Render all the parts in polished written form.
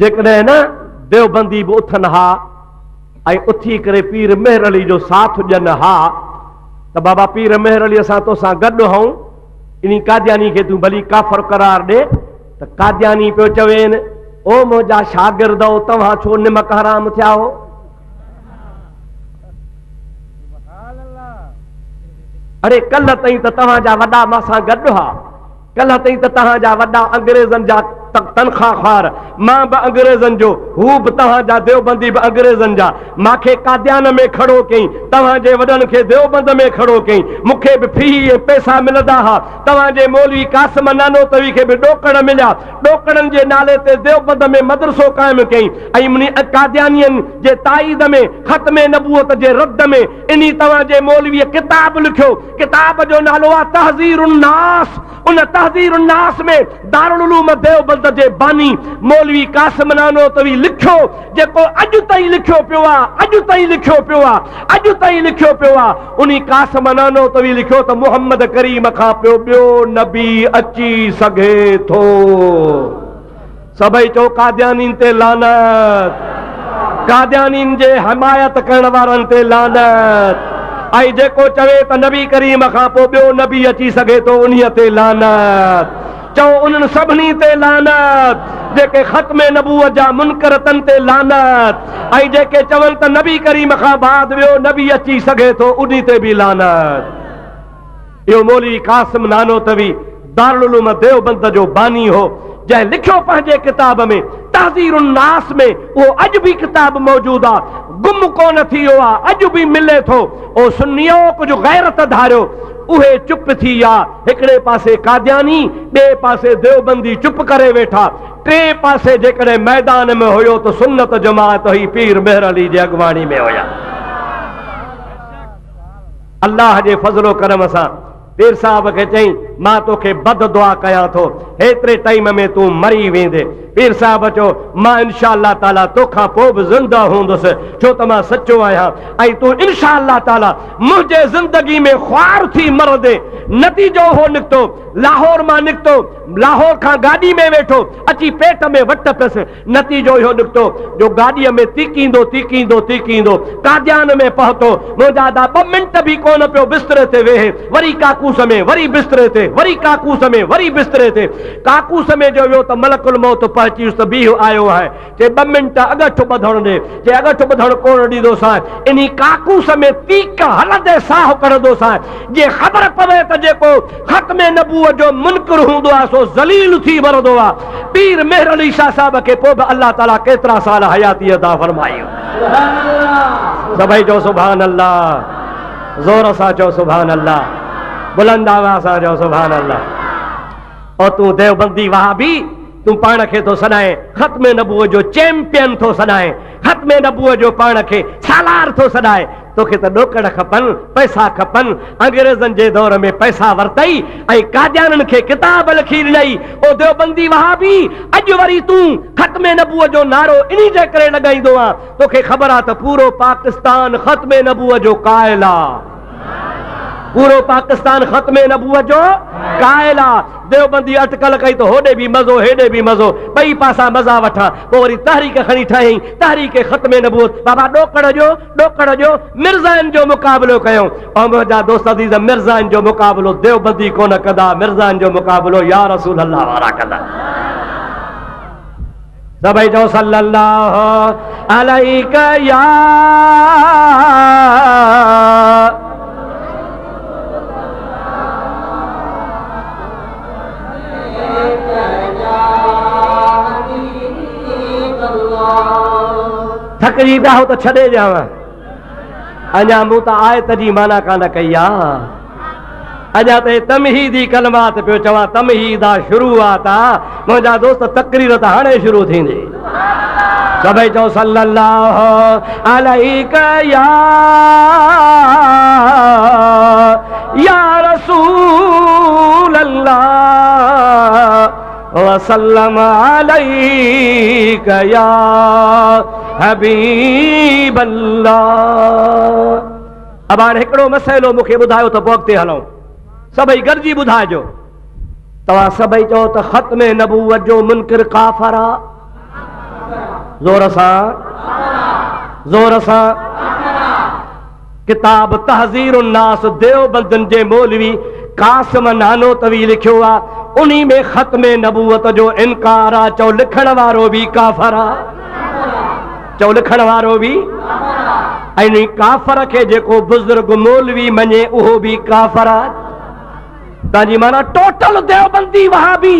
जेकॾहिं न देवबंदी भी उथन हा ऐं उथी करे पीर मेहर अली जो साथ ॾियनि हा त बाबा पीर मेहर अली असां तोसां गॾु हूं इन कादियानी खे तूं भली काफ़र करार ॾे त कादियानी पियो चवेनि ओ मुंहिंजा शागिर्द तव्हां छो निमक हराम थिया हो अरे कल्ह ताईं त तव्हांजा वॾा मां गॾु हा कल्ह ताईं त तव्हांजा वॾा अंग्रेज़नि जा तनख़्वाहखार मां बि अंग्रेज़नि जो हू बि तव्हांजा देवबंदी बि अंग्रेज़नि जा मूंखे काद्यान में खड़ो कई तव्हांजे वॾनि खे देवबंद में खड़ो कई मूंखे बि फी ऐं पैसा मिलंदा हा तव्हांजे मौलवी कासिम नानोतवी खे बि ॾोकड़ मिलिया ॾोकड़नि जे नाले ते देवबंद में मदरसो क़ाइमु कई ऐं काद्यानियनि जे ताईद में ख़त्मे नबूअत जे रद में इन तव्हांजे मौलवीअ किताब लिखियो किताब जो नालो आहे तहज़ीरुन नास उन तहज़ीरुन नास में दारुल उलूम देवबंद जे बानी मौलवी कासिम नानोतवी लिखियो जेको अॼु ताईं लिखियो पियो आहे अॼु ताईं लिखियो पियो आहे अॼु ताईं लिखियो पियो आहे उन कासिम नानोतवी लिखियो त मुहम्मद करीम खां पियो ॿियो नबी अची सघे थो सभई चओ कादियानीन ते लानत कादियानीन जे हिमायत करण वारनि ते लानत ऐं जेको चवे त नबी करीम खां पोइ ॿियो नबी अची सघे थो उन्हीअ ते लानत चओ उन्हनि सभिनी ते लानत जेके ख़त्मे नबूअत जा मुनकर तन ते लानत ऐं जेके चवनि त नबी करीम खां बाद ॿियो नबी अची सघे थो उन्ही ते बि लानत इहो मौलवी कासिम नानोतवी दारुल उलूम देवबंद जो बानी हो जंहिं लिखियो पंहिंजे किताब में तहज़ीरुन नास में उहो अॼु बि किताब मौजूद आहे गुम कोन थी वियो आहे अॼु बि मिले थो ओ सुन्नियो कुझु गैरत धारियो उहे चुप थी विया हिकिड़े पासे कादियानी ॿिए पासे देवबंदी चुप करे वेठा टे पासे जेकॾहिं मैदान में हुयो त सुन्नत जमात हुई पीर मेहर अली जे अॻवानी में हुया अल्लाह जे फज़लो करम सां पीर साहब के चई मां तोखे बद दुआ कयां थो हेतिरे टाइम में तूं मरी वेंदे पीर साहब चो मां इंशाअल्लाह ताला तोखां पोइ बि ज़िंदा हूंदुसि छो त मां सचो आहियां ऐं तूं इंशाअल्लाह ताला मुंहिंजे ज़िंदगी में ख्वार थी मरदे नतीजो हो निकितो लाहौर मां निकितो लाहौर खां गाॾी में वेठो अची पेट में वट पियसि नतीजो इहो निकितो जो गाॾीअ में तीकींदो तीकींदो तीकींदो कादियान में पहुतो मुंहिंजा 2 मिंट बि कोन पियो बिस्तरे ते वेहे वरी काकूस में वरी बिस्तरे ते वरी काकूस में वरी बिस्तरे ते काकूस में जो वियो त मलकुल मौत पहुची त बीह आयो आहे जे 2 मिंट अगठ ॿधण ॾे जे अगठ ॿधण कोन ॾींदोसां इन काकूस में तीक हलंदे साह कढंदोसां जे ख़बर पवे त जेको ख़त्मे नबूअत जो मुनकर हूंदो आहे सो ज़लील थी मरंदो आहे पीर मेहर अली शाह साहब खे पोइ बि अल्लाह ताला केतिरा साल हयाती अता फरमाई सभई चओ सुभान अल्लाह ज़ोर सां चओ सुभान अल्लाह बुलंद आवाज़ सां चओ सुभान अल्लाह और तूं देवबंदी वहाबी तूं पाण खे थो सॾाए ख़त्मे नबूअत जो चैंपियन थो सॾाए ख़त्मे नबूअत जो पाण खे सालार थो सॾाए तोखे त ॾोकड़ खपनि पैसा खपनि अंग्रेज़नि जे दौर में पैसा वरितई ऐं कादियाननि खे किताब लिखी ॾिनई ओ देवबंदी वहाबी अॼु वरी तूं ख़त्मे नबूअत जो नारो इन जे करे लॻाईंदो आहे तोखे ख़बर आहे त पूरो पाकिस्तान ख़त्मे नबूअत जो क़ाइल आहे पूरो पाकिस्तान ख़त्मे नबूअत जो क़ाइल आहे देवबंदी अटकल कई तो होॾे बि मज़ो हेॾे बि मज़ो ॿई पासा मज़ा वठां पोइ वरी तहरीक खणी ठाही तहरीक ख़त्मे नबूअत बाबा ॾोकड़ जो मिर्ज़ाइन जो मुक़ाबिलो कयूं ऐं मुंहिंजा दोस्त अज़ीज़ मिर्ज़ाइन जो मुक़ाबिलो देवबंदी कोन कंदा मिर्ज़ाइन जो मुक़ाबिलो या रसूल अल्लाह वारा कंदा सभई चओ सल्लल्लाहु अलैका या थकजी पिया हो तो छॾे ॾियांव अञा मूं त आयत जी माना कान कई आहे अञा त तमहीदी कलमात पियो चवां तमहीदा शुरूआत आहे मुंहिंजा दोस्त तकरीर त हाणे शुरू थींदी सभई चओ सल्लल्लाहु अलैका या रसूल अल्लाह वसल्लम अलैका या हबीब अल्लाह अब हाणे हिकिड़ो मसइलो मूंखे ॿुधायो त पोइ अॻिते हलूं सभई गॾिजी ॿुधाइजो तव्हां सभई चओ त ख़त्म नबूवत जो मुनकिर काफ़र आ। ज़ोर सां किताब तहज़ीर उन्नास देवबंदन जे मौलवी कासिम नानोतवी लिखियो आ, उन्ही में ख़त्म नबूवत जो इनकार आ। चओ लिखण वारो भी काफ़र आ, चओ लिखण वारो भी, ऐं काफ़र खे जेको बुज़ुर्ग मौलवी मञे उहो भी काफ़र आ। तव्हांजी माना टोटल देवबंदी वहाबी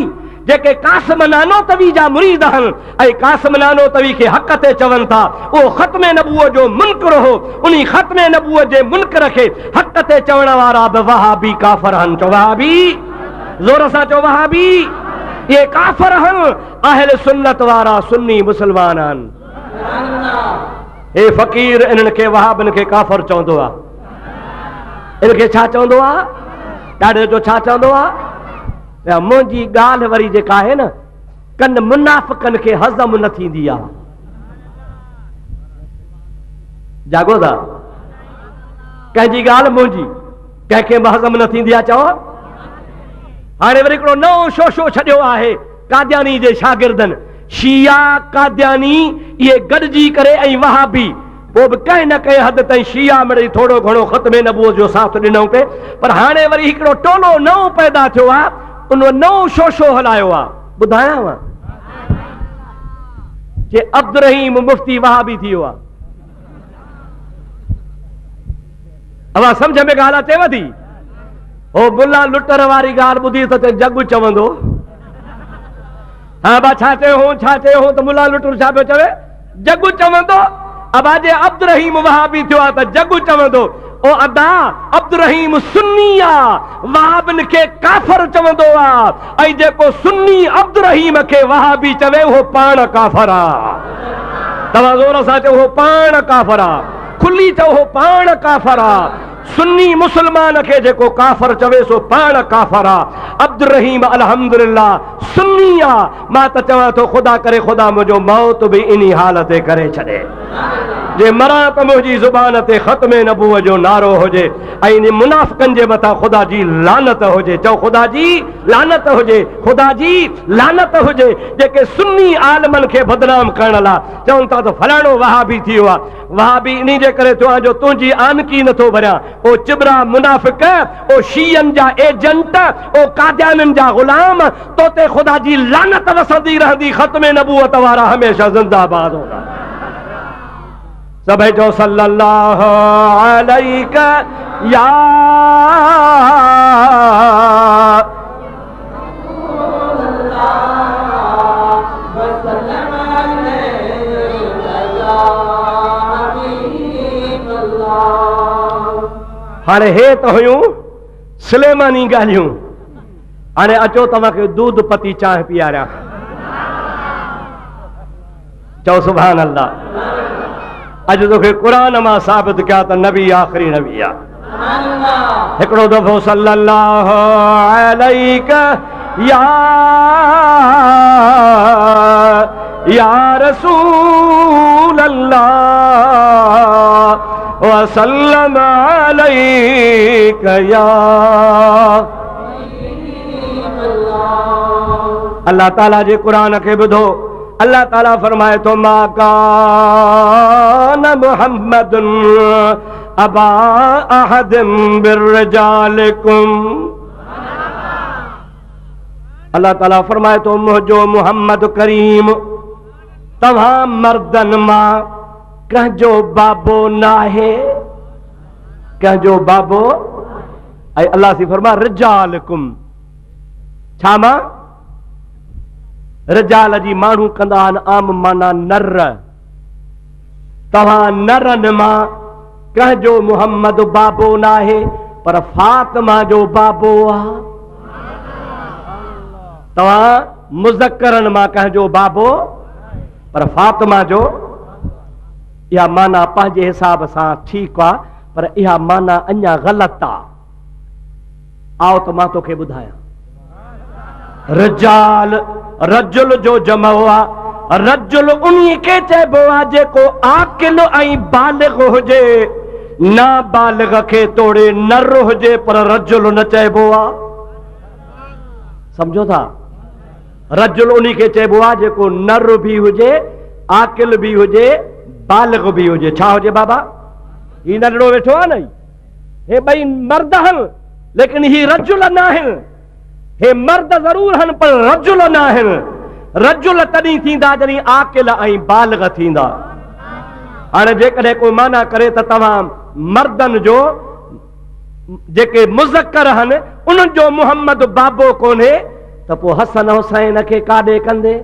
जेके कासिम नानोतवी जा मुरीद आहिनि ऐं कासिम नानोतवी खे हक़ ते चवनि था, उहो ख़त्म नबूवत जो मुनकिर हो। उन्ही ख़त्म नबूवत जे मुनकिर खे हक़ ते चवण वारा बि वहाबी काफ़र आहिनि। चओ वहाबी, ज़ोर सां चओ वहाबी, इहे काफ़र आहिनि। अहल सुन्नत वारा सुन्नी मुस्लमान आहिनि। हे फ़क़ीर इन्हनि खे वहाबनि खे काफ़र चवंदो आहे। इनखे छा चवंदो आहे? ॾाढे जो छा चवंदो आहे? मुंहिंजी ॻाल्हि वरी जेका आहे न, कन मुनाफ़िकनि खे हज़म न थींदी आहे। जागो था, कंहिंजी ॻाल्हि मुंहिंजी कंहिंखे हज़म न थींदी आहे। चओ हाणे वरी हिकिड़ो नओं शोशो छॾियो आहे कादियानी जे शागिर्दनि, शिया कादियानी इहे गॾिजी करे ऐं वहाबी, पोइ बि कंहिं न कंहिं हद ताईं शिया मिड़ई थोरो घणो ख़त्म नबूवत जो साथ ॾिनऊं पे, पर हाणे वरी हिकिड़ो टोलो नओं पैदा थियो आहे, उन नओं शोशो हलायो आहे। ॿुधायांव जे अब्दुल रहीम मुफ्ती वहाबी थी वियो आहे। अवां सम्झ में ॻाल्हि अचेव थी? हो मुला लुटर वारी ॻाल्हि ॿुधी त जग चवंदो, हा बा छा चयो हो, छा चयो हो त मुला लुटर छा पियो चवे? जग चवंदो। अब आज अब्दुल रहीम वहाबी थियो आहे त जग चवंदो। ओ अदा अब्दुल रहीम सुन्नी आ, वहाबन खे काफ़र चवंदो आ, ऐं जेको सुन्नी अब्दुल रहीम खे वहाबी चवे उहो पाण काफ़र आ। तव्हां ज़ोर सां चओ उहो पाण काफ़र आ, खुली चओ उहो पाण काफ़र आ। सुन्नी मुसलमान खे जेको काफ़र चवे सो पाण काफ़र आ। अब्दुल रहीम अल्हम्दुलिल्लाह सुन्नी आ। मां त चवां थो ख़ुदा करे ख़ुदा मुंहिंजो मौत बि इन हालत ते करे छॾे, जे मरां त मुंहिंजी ज़ुबान ते ख़त्म नबूवत जो नारो हुजे ऐं इन मुनाफ़िकनि जे मथां ख़ुदा जी लानत हुजे। चओ ख़ुदा जी लानत हुजे, ख़ुदा जी लानत हुजे, जेके सुन्नी आलमनि खे बदनाम करण लाइ चवनि था त फलाणो वहाबी थी वियो आहे। वहाबी इन जे करे थियो आहे जो तुंहिंजी आनकी नथो भरियां। ओ चिबरा मुनाफ़िक, ओ शीयन जा एजेंट, ओ कादियाननि जा ग़ुलाम, तो ते ख़ुदा जी लानत वसंदी रहंदी। ख़त्म नबूवत वारा हमेशा ज़िंदाबाद होगा। सभई जो सल्लल्लाहु अलैका या हाणे हे त हुयूं सुलेमानी ॻाल्हियूं। हाणे अचो तव्हांखे दूध पती चांहि पीआरियां। चओ सुभान अल्लाह। अॼु तोखे क़ुरान मां साबित कया त नबी आख़िरी नबी आहे। हिकिड़ो दफ़ो सल्लल्लाहु अलैका या रसूल अल्लाह वसल्लम अलैका या अल्लाह ताला जे क़ुरान खे ॿुधो। अल्लाह ताला फरमाए तो मा कान मुहम्मदुन अबा अहदिम बिर्रिजालिकुम। अल्लाह ताला फरमाए तो मुंहिंजो मुहम्मद करीम तव्हां मर्दन मां कंहिंजो बाबो नाहे, कंहिंजो बाबो। ऐं अल्लाह सी फरमा रिजालिकुम, छा मां? रिजाल जी माण्हू कंदा आहिनि आम माना नर। तव्हां नरनि मां कंहिंजो मुहम्मद बाबो नाहे, पर फातिमा जो बाबो आहे। तव्हां मुज़क्करनि मां कंहिंजो बाबो, पर फातिमा जो। इहा माना पंहिंजे हिसाब सां ठीकु आहे, पर इहा माना अञा ग़लति आहे। आओ त मां तोखे ॿुधायां। रिजाल रजुल जो जमो आहे। रजुल उन्ही खे चइबो आहे जेको आकिल ऐं बालिग़ हुजे। नाबालिग़ खे तोड़े नर हुजे पर रजुल न चइबो आहे। समझो था? रजुल उन्हीं खे चइबो आहे जेको नर भी हुजे, आकिल भी हुजे, बालिग भी हुजे। छा हुजे बाबा? ही नंढड़ो वेठो आहे न, हे ॿई मर्द आहिनि लेकिन ही रजुल न आहिनि। हे मर्द ज़रूर आहिनि पर रजुल न आहिनि। रजुल तॾहिं थींदा जॾहिं आकिल ऐं बालिग थींदा। हाणे जेकॾहिं कोई माना करे त तव्हां मर्दनि जो जेके मुज़क्कर आहिनि उन्हनि जो मुहम्मद बाबो कोन्हे त पोइ हसन हुसैन खे काॾे कंदे?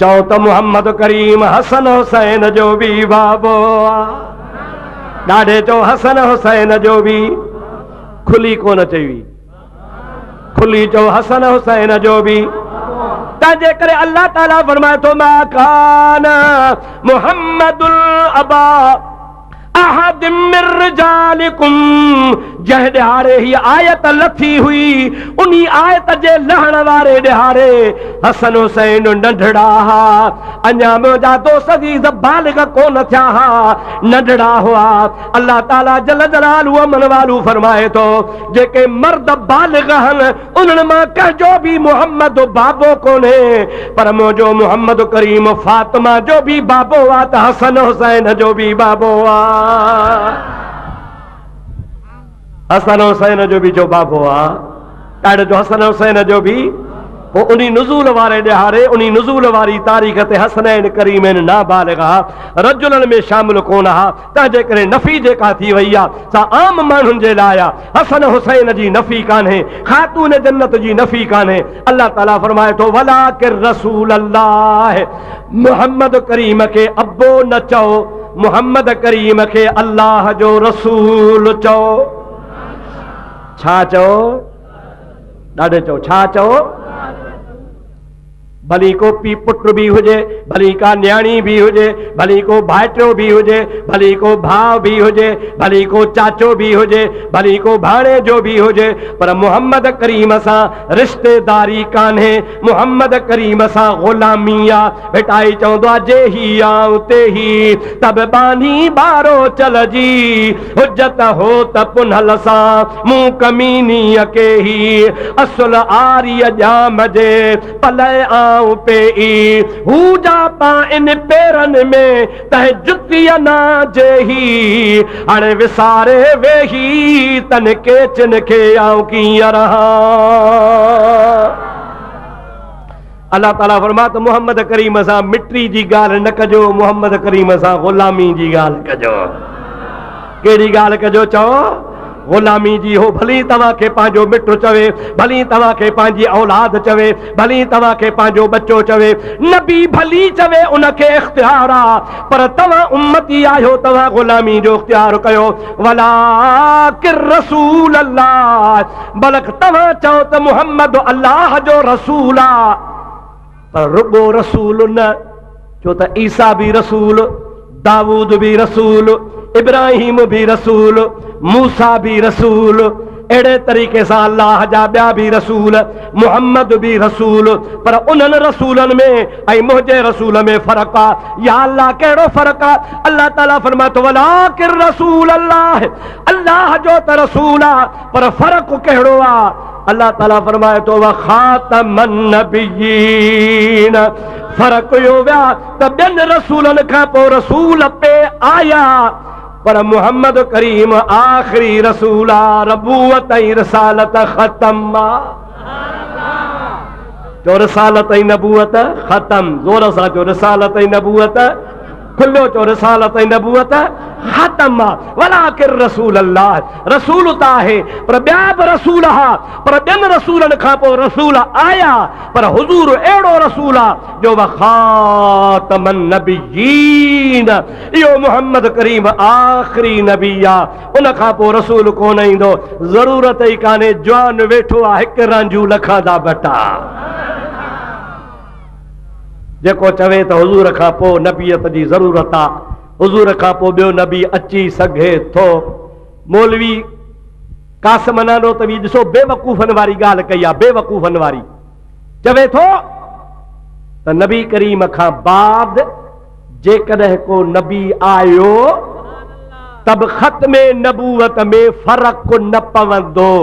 चओ त मुहम्मद करीम हसन हुसैन जो बि बाबो आहे। ॾाढे चओ हसन हुसैन जो बि, खुली कोन चई, खुली चओ हसन हुसैन जो बि। तंहिंजे करे अल्लाह ताला फरमाए थो मा कान मुहम्मदुल अबा अहद मिर रिजालिकुम। जंहिं ॾिहारे ही आयत लथी हुई उन्ही आयत जे लहण वारे ॾिहारे हसन हुसैन नंढड़ा हा, अञा मुंहिंजा दोस्त अज़ीज़ बालिग कोन थिया हा, नंढड़ा हुआ। अल्लाह ताला जल जलालु अमन वालू फरमाए थो जेके मर्द बालिग आहिनि उन्हनि मां कंहिंजो बि मुहम्मद बाबो कोन्हे, पर मुंहिंजो मुहम्मद करीम फातिमा जो बि बाबो आहे त हसन हुसैन जो बि बाबो आहे। हसन हुसैन जो बि जो बाबो आहे। ॾाढो जो हसन हुसैन जो बि पोइ उन्ही नुज़ूल वारे ॾिहारे उन्ही नुज़ूल वारी तारीख़ ते हसनैन करीमैन नाबालिग हा, रजुलनि में शामिल कोन हा। तंहिंजे करे नफ़ी जेका थी वई आहे सा आम माण्हुनि जे लाइ आहे। हसन हुसैन जी नफ़ी कान्हे, ख़ातून जन्नत जी नफ़ी कान्हे। अल्लाह ताला फरमाए थो वलाकिर रसूल अल्लाह, मुहम्मद करीम खे अब्बो न चओ, मुहम्मद करीम खे अल्लाह जो रसूल चओ। छा चओ? ॾाढे चओ, छा चओ? भली को पी पुट भी हुजे, भली का न्याणी भी हुजे, भली को भाइटियो भी हुजे, भली को भाउ भी हुजे, भली को चाचो भी हुजे, भली को भाणे जो भी हुजे, पर मुहम्मद करीम सां रिश्तेदारी कान्हे, मुहम्मद करीम सां ग़ुलामी आहे। भेटाई चवंदो आहे जे ही आऊं ते ही तब बानी बारो चल जी, हुजत हो त पुनहल सां मूं कमीनी के ही असुल आरी जाम जे पलय पे हू जा पा इन पेरनि में तह जुती ना जेही, हाणे विसारे वेही तन केचन खे आऊं कीअं रहा। अल्लाह ताला फरमा त मुहम्मद करीम सां मिट्री जी ॻाल्हि न कजो, मुहम्मद करीम सां ग़ुलामी जी ॻाल्हि कजो। कहिड़ी ॻाल्हि कजो? चओ ग़ुलामी जी। हो भली तव्हांखे पंहिंजो मिटु चवे, भली तव्हांखे पंहिंजी औलाद चवे, भली तव्हांखे पंहिंजो बच्चो चवे, नबी भली चवे उनखे इख्तियार आहे, पर तव्हां उम्मती आहियो, तव्हां ग़ुलामी जो इख्तियार कयो। वलाकिर रसूल अल्लाह, बल्कि तव्हां चओ त मुहम्मद अल्लाह जो रसूल आहे, पर रुगो रसूल न। छो त ईसा भी रसूल, दाऊद भी रसूल, इब्राहिम भी रसूल, मूसा भी रसूल, अहिड़े तरीक़े सां अल्लाह जा ॿिया बि रसूल, मुहम्मद भी रसूल, पर उन्हनि रसूलनि में ऐं मुंहिंजे रसूल में फ़र्क़ु आहे। या अल्लाह कहिड़ो फ़र्क़ु आहे? अल्लाह ताला फरमाए थो वलाकिर रसूल अल्लाह, अल्लाह जो त रसूल आहे, पर फ़र्क़ु कहिड़ो आहे? अल्लाह ताला फरमाए थो व ख़ातमन नबिय्यीन, फ़र्क़ु इहो विया त ॿियनि रसूलनि खां पोइ रसूल पे आया, पर मुहम्मद करीम आखिरी रसूल आहे, रबूअत ऐं रिसालत ख़तम आहे। जो रिसालत ऐं नबूअत ख़तम, ज़ोर सां जो रिसालत ऐं नबूअत खुलो, जो रिसालत ऐं नबूअत ख़तम आहे। वलाकिर रसूल अल्लाह, रसूल त आहे पर ॿिया बि रसूल हा, पर ॿियनि रसूलनि खां पोइ रसूल आया, पर हुज़ूर अहिड़ो रसूल आहे जो ख़ातमन नबिय्यीन, इहो मुहम्मद करीम आख़िरी नबी आहे, उन खां पोइ रसूल कोन ईंदो। ज़रूरत ई कान्हे, जवान वेठो आहे हिकु रांझू लखां जा बटा, जेको चवे त हुज़ूर खां पोइ नबीयत जी ज़रूरत आहे, हुज़ूर खां पोइ ॿियो नबी अची सघे थो। मौलवी कासिम नानो त बि ॾिसो बेवकूफ़नि वारी ॻाल्हि कई आहे, बेवकूफ़नि वारी। चवे थो त नबी करीम खां बाद जेकॾहिं को नबी आयो तब ख़त्मे नबूवत में फ़र्क़ु न पवंदो।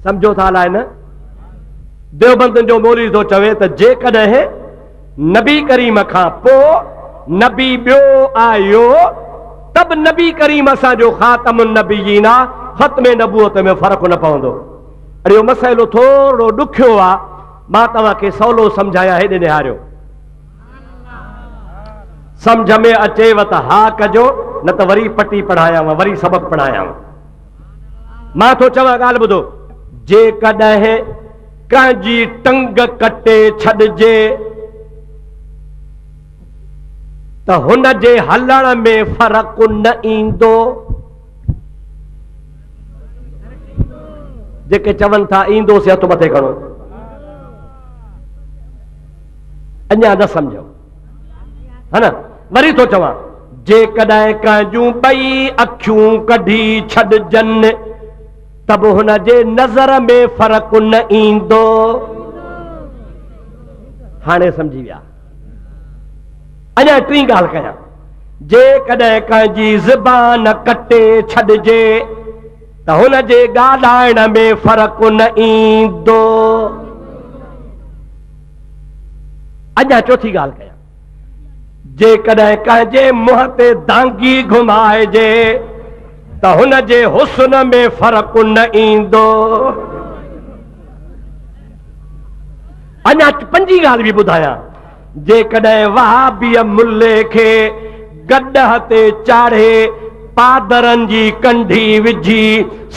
समझो था अलाए न देवबंदन जो मौलवी तो चवे त जेकॾहिं नबी करीम खां पोइ नबी ॿियो आयो तब नबी करीम असांजो ख़ातमुन नबीयीन आहे, ख़त्मे नबूअत में फ़र्क़ु न पवंदो। अरे इहो मसइलो थोरो ॾुखियो आहे, मां तव्हांखे सवलो सम्झाया, हेॾे निहारियो, सम्झ में अचेव त हा कजो, न त वरी पटी पढ़ायांव, वरी सबक़ पढ़ायांव। मां थो चवां ॻाल्हि ॿुधो, जेकॾहिं कंहिंजी टंग कटे छॾिजे त हुन जे हलण में फ़र्क़ु न ईंदो। जेके चवनि था ईंदोसीं हथ मथे खणो, अञा न सम्झो है न। वरी थो चवां, जेकॾहिं कंहिंजूं ॿई अखियूं कढी छॾजनि त बि हुन जे नज़र में फ़र्क़ु न ईंदो। हाणे सम्झी विया। अञा टी ॻाल्हि कयां, जेकॾहिं कंहिंजी ज़बान कटे छॾिजे त हुन जे ॻाल्हाइण में फ़र्क़ु न ईंदो। अञा चौथी ॻाल्हि कयां, जेकॾहिं कंहिंजे मुंहं ते दांगी घुमाइजे त हुन जे हुस्न में फ़र्क़ु न ईंदो। अञा पंजी ॻाल्हि बि ॿुधायां, जेकॾहिं वहाबीअ मुल्ले खे गॾह ते चाढ़े पादरनि जी कंढी विझी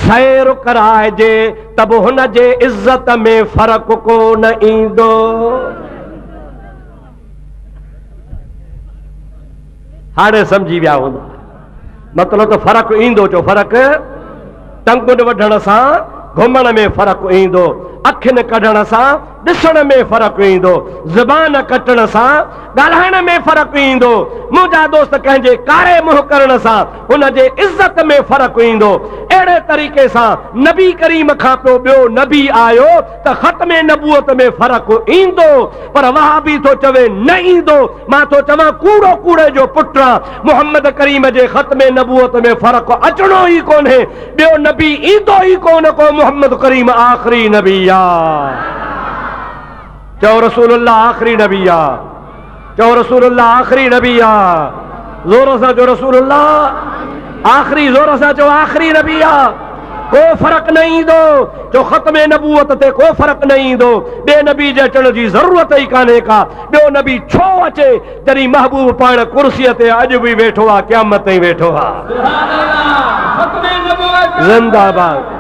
सैर कराइजे त बि हुन जे इज़त में फ़र्क़ु कोन ईंदो। हाणे सम्झी विया हूंदा, मतिलब त फ़र्क़ु ईंदो। चो फ़र्क़ु टंगुनि वढण सां घुमण में फ़र्क़ु ईंदो, अखियुनि कढण सां ॾिसण में फ़र्क़ु ईंदो, ज़बान कटण सां ॻाल्हाइण में फ़र्क़ु ईंदो, मुंहिंजा दोस्त कंहिंजे कारे मुंहुं करण सां हुन जे इज़त में फ़र्क़ु ईंदो। अहिड़े तरीक़े सां नबी करीम खां पोइ ॿियो नबी आयो त ख़त्मे नबूअत में फ़र्क़ु ईंदो, पर वहाबी थो चवे न ईंदो। मां थो चवां कूड़ो कूड़े जो पुटु आहे, मुहम्मद करीम जे ख़त्मे नबूअत में फ़र्क़ु अचणो ई कोन्हे, ॿियो नबी ईंदो ई कोन को, मुहम्मद करीम आख़िरी नबी आहे। चओ रसूलुल्लाह आख़िरी नबी आहे, चओ रसूलुल्लाह आख़िरी नबी आहे, ज़ोर सां चओ रसूलुल्लाह आख़िरी, ज़ोर सां चओ आख़िरी नबी आहे। को फ़र्क़ु न ईंदो, जो ख़त्मे नबूअत ते को फ़र्क़ु न ईंदो। ॿिए नबी जे अचण जी ज़रूरत ई कान्हे का। ॿियो नबी छो अचे जॾहिं महबूब पाण कुर्सीअ ते अॼु बि वेठो आहे, क़यामत ताईं वेठो आहे। ज़िंदाबाद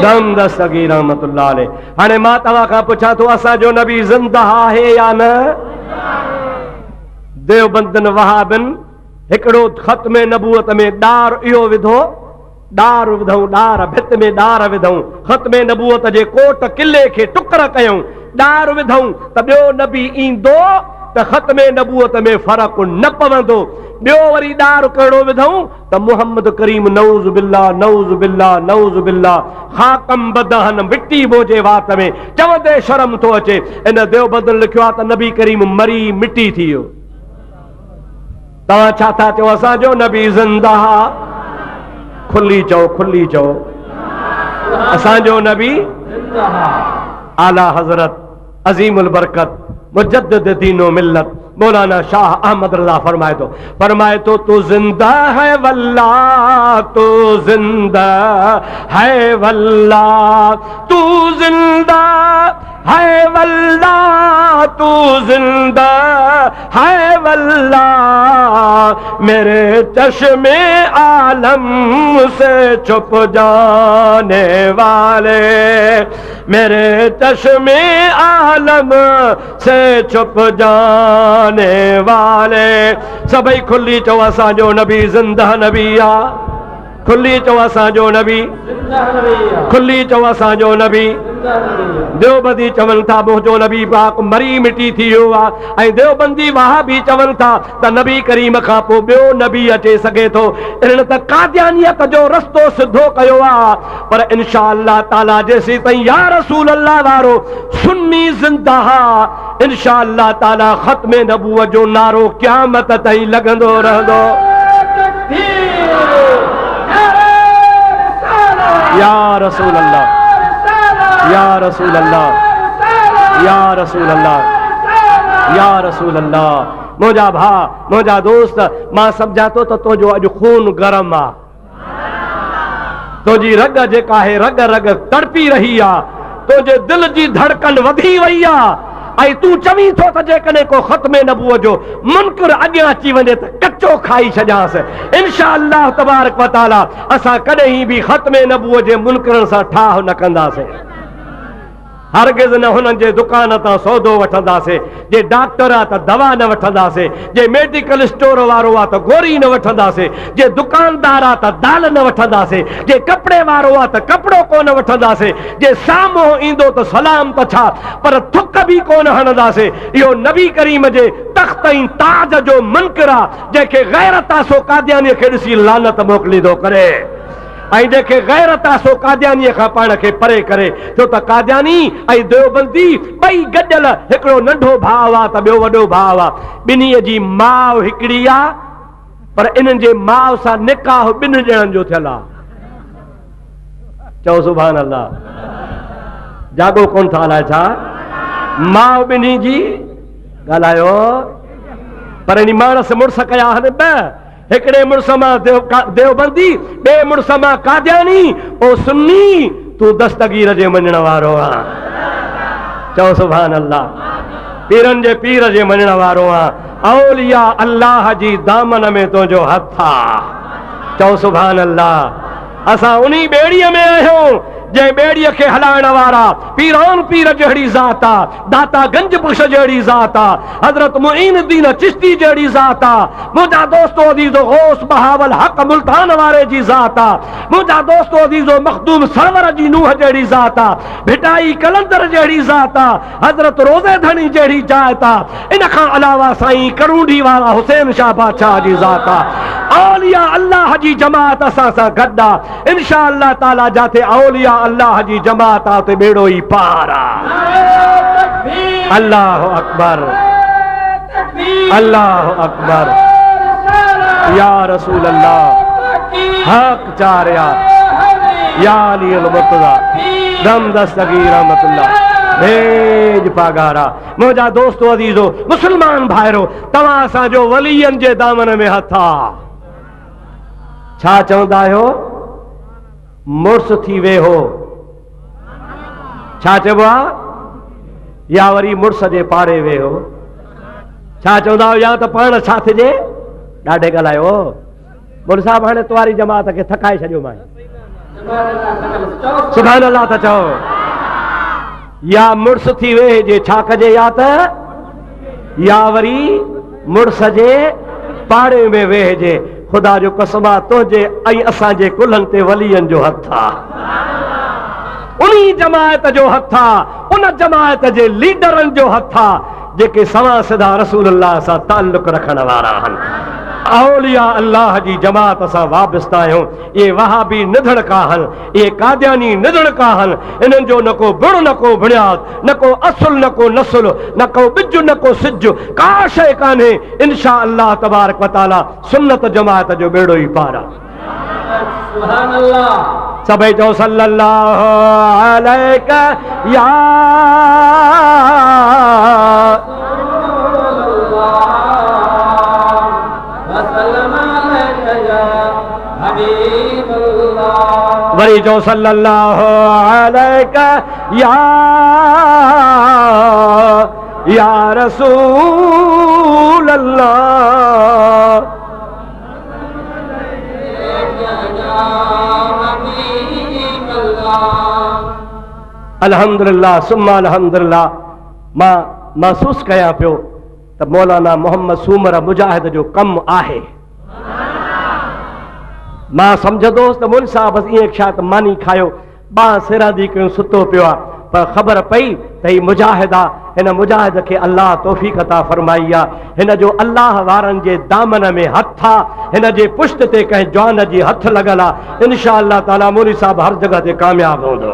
दम दस्तगी रहमतुल्लाह अलैह। हाणे मां तव्हां खां पुछां थो, असांजो नबी ज़िंदा आहे या न? देवबंदन वहाबिन हिकिड़ो ख़त्मे नबूअत में ॾार इहो विधो, ॾार विधऊं, ॾार भित में ॾार विधऊं, ख़त्मे नबूअत जे कोट किले खे टुकर कयूं, ॾार विधऊं त ॿियो नबी ईंदो त ख़त्मे नबूअत में फ़र्क़ु न पवंदो। ॿियो वरी ॾार कहिड़ो विधऊं त मुहम्मद करीम नऊज़ बिल्लाह नऊज़ बिल्लाह नऊज़ बिल्लाह ख़ाकम बदहन, मिट्टी बोझे वात में, चवंदे शर्म थो अचे। इन देवबंदन लिखियो आहे त नबी करीम मरी मिट्टी थी वियो। तव्हां छा था चओ? असांजो नबी ज़िंदा। खुली चओ, खुली चओ, असांजो नबी आला हज़रत अज़ीमुल बरकत मुजद्दिद दीनो मिल्लत मौलाना शाह अहमद रज़ा फरमाए तो तू जिंदा है वल्लाह, तू जिंदा है वल्लाह, तू जिंदा है वल्लाह, तू जिंदा है वल्लाह, मेरे चश्मे आलम से छुप जाने वाले, मेरे चश्मे आलम से छुप जाने वाले। सभई खुली चो असांजो नबी ज़िंदा नबी आ, खुली चो असांजो नबी, खुली चो असांजो नबी। देवबंदी चवनि था मुंहिंजो नबी पाक मरी मिटी थी वियो आहे, ऐं देवबंदी वहाबी चवनि था त नबी करीम खां पोइ ॿियो नबी अचे सघे थो। इन्हनि त कादियानियत जो रस्तो सिधो कयो आहे, पर इंशा अल्लाह ताला जेसीं ताईं या रसूल अल्लाह वारो सुन्नी ज़िंदा, इंशा अल्लाह ताला ख़त्मे नबूवत जो नारो क़यामत ताईं लॻंदो रहंदो। या रसूल अल्लाह, या रसूल अल्लाह, या रसूल अल्लाह, या रसूल अल्लाह। मुझा भा, मुझा दोस्त, मां समझा तो तुझो अज खून गरम आ, तुझी रग जेका है रग रग तड़पी रही आ, तुझे दिल जी धड़कन वधी वई आ, ऐं तू चवी थो त जेकॾहिं को ख़त्मे नबूअ जो मुनकर अॻियां अची वञे त कचो खाई छॾियांसि। इंशा अल्लाह तबारक व तआला असां कॾहिं बि ख़त्मे नबूअ जे मुनकरनि सां ठाह न कंदासीं। हरगिज़ न हुननि जे दुकान तां सौदो वठंदासीं, जे डॉक्टर आहे त दवा न वठंदासीं, जे मेडिकल स्टोर वारो आहे त गोरी न वठंदासीं, जे दुकानदार आहे त दाल न वठंदासीं, जे कपिड़े वारो आहे त कपिड़ो कोन वठंदासीं, जे साम्हूं ईंदो त सलाम त छा पर थुक बि कोन हणंदासीं। इहो नबी करीम जे तख़्त ऐं ताज जो मुनकर आहे, जंहिंखे गैरत आहे सो कादियानीअ खे ॾिसी लानत मोकिलींदो करे, ऐं जंहिंखे गैरत आहे सो कादियानीअ खां पाण खे परे करे। छो त कादियानी ऐं देवबंदी ॿई गॾियल, हिकिड़ो नंढो भाउ आहे त ॿियो वॾो भाउ आहे, ॿिन्हीअ जी माउ हिकिड़ी आहे, पर इन्हनि जे माउ सां निकाह ॿिनि ॼणनि जो थियल आहे। चओ सुभान अल्लाह, जाॻो कोन था हलाए छा? माउ ॿिन्ही जी ॻाल्हायो, पर इन मानस मुड़ुस कया आहिनि ॿ, हिकिड़े मुड़ुस मां देवबंदी, ॿिए मुड़ुस मां कादियानी। ओ सुन्नी, तू दस्तगीर जे मञण वारो आहे। चओ सुभान अल्लाह, पीरनि जे पीर जे मञण वारो आहे। औलिया अल्लाह जी दामन में तुंहिंजो हथ आहे। चओ सुभान अल्लाह। असां उन्ही ॿेड़ीअ में आहियूं जंहिं ॿेड़ीअ खे हलाइण वारा पीरान पीर जहिड़ी ज़ात आहे, दाता गंज बुश जहिड़ी ज़ात आहे, हज़रत मुईनुद्दीन चिश्ती जहिड़ी ज़ात आहे, मुंहिंजा दोस्तो अज़ीज़ो गौस बहावल हक़ मुल्तान वारे जी ज़ात आहे, मुंहिंजा दोस्तो अज़ीज़ो मखदूम सरवर जी नूह जहिड़ी ज़ात आहे, भिटाई कलंदर जहिड़ी ज़ात आहे, हज़रत रोज़े धणी जहिड़ी ज़ात आहे। इन खां अलावा साईं करूंडी वारा हुसैन शाह बादशाह जी ज़ात आहे। औलिया अल्लाह जी जमात असां सां गॾु आहे। इंशा अल्लाह ताला जाते औलिया अल्लाह जी जमात आहे उते बेड़ो ई पार आहे। अल्लाह अकबर, अल्लाह अकबर, या रसूल अल्लाह, हक चारिया, या अली अल मुर्तज़ा, दम दस्तगीर रहमतुल्लाह, भेज पागारा। मुंहिंजा दोस्तो अज़ीज़ो मुस्लमान भाइरो, तव्हां असांजो वलीयनि जे दामन में हथ आहे। छा चवंदा आहियो? मुड़ुस थी वेहो, छा चइबो आहे? या वरी मुड़ुस जे पाड़े वेहो। छा चवंदा आहियो? या त पाण छा थिजे? ॾाढे ॻाल्हायो मुड़ुस साहिब, हाणे तुम्हारी जमात खे थकाए छॾियो मां। सुभान अल्लाह त चओ। या मुड़ुस थी वेहिजे, छा कजे? या त या वरी मुड़ुस जे पाड़े में वेहिजे। खुदा जो कसम आहे, तुंहिंजे ऐं असांजे कुल्हनि ते वलीयनि जो हथ आहे, उन्ही जमायत जो हथ आहे, उन जमायत जे लीडरनि जो हथ आहे जेके सवा सिधा रसूलुल्लाह सां ताल्लुक रखण वारा आहिनि। औलिया अल्लाह जी जमात सां वाबस्ता आहियूं। ये वहाबी निधड़ आहिनि, ये कादियानी निधड़ आहिनि। इन्हनि जो न को बुण, न को बुनियाद, न को असुल, न को नसुल, न को बिज, न को सिज, का शइ कान्हे। इंशा अल्लाह तबारक व तआला सुन्नत जमात जो बेड़ो ई पार आहे। सुभान अल्लाह। सभई चओ सल्लल्लाहु अलैका या वरी जो सल्लल्लाहु अलैका या रसूल अल्लाह। अल्हम्दुलिल्लाह सुम्मा अल्हम्दुलिल्लाह। मां महसूस कयां पियो त मौलाना मोहम्मद सूमर मुजाहिद जो कमु आहे। मां सम्झंदोसि त मुल साहब बसि ईअं छा त मानी खायो, ॿां सिरादी कयूं, सुतो पियो आहे, पर ख़बर पई त हीउ मुजाहिद आहे। हिन मुजाहिद खे अल्लाह तौफ़ीक़ अता फरमाई आहे। हिन जो अल्लाह वारनि जे दामन में हथ आहे, हिन जे पुष्ट ते कंहिं जवान जी हथ लॻल आहे। इंशा अल्लाह ताला मौलवी साहब हर जॻह ते कामयाबु हूंदो।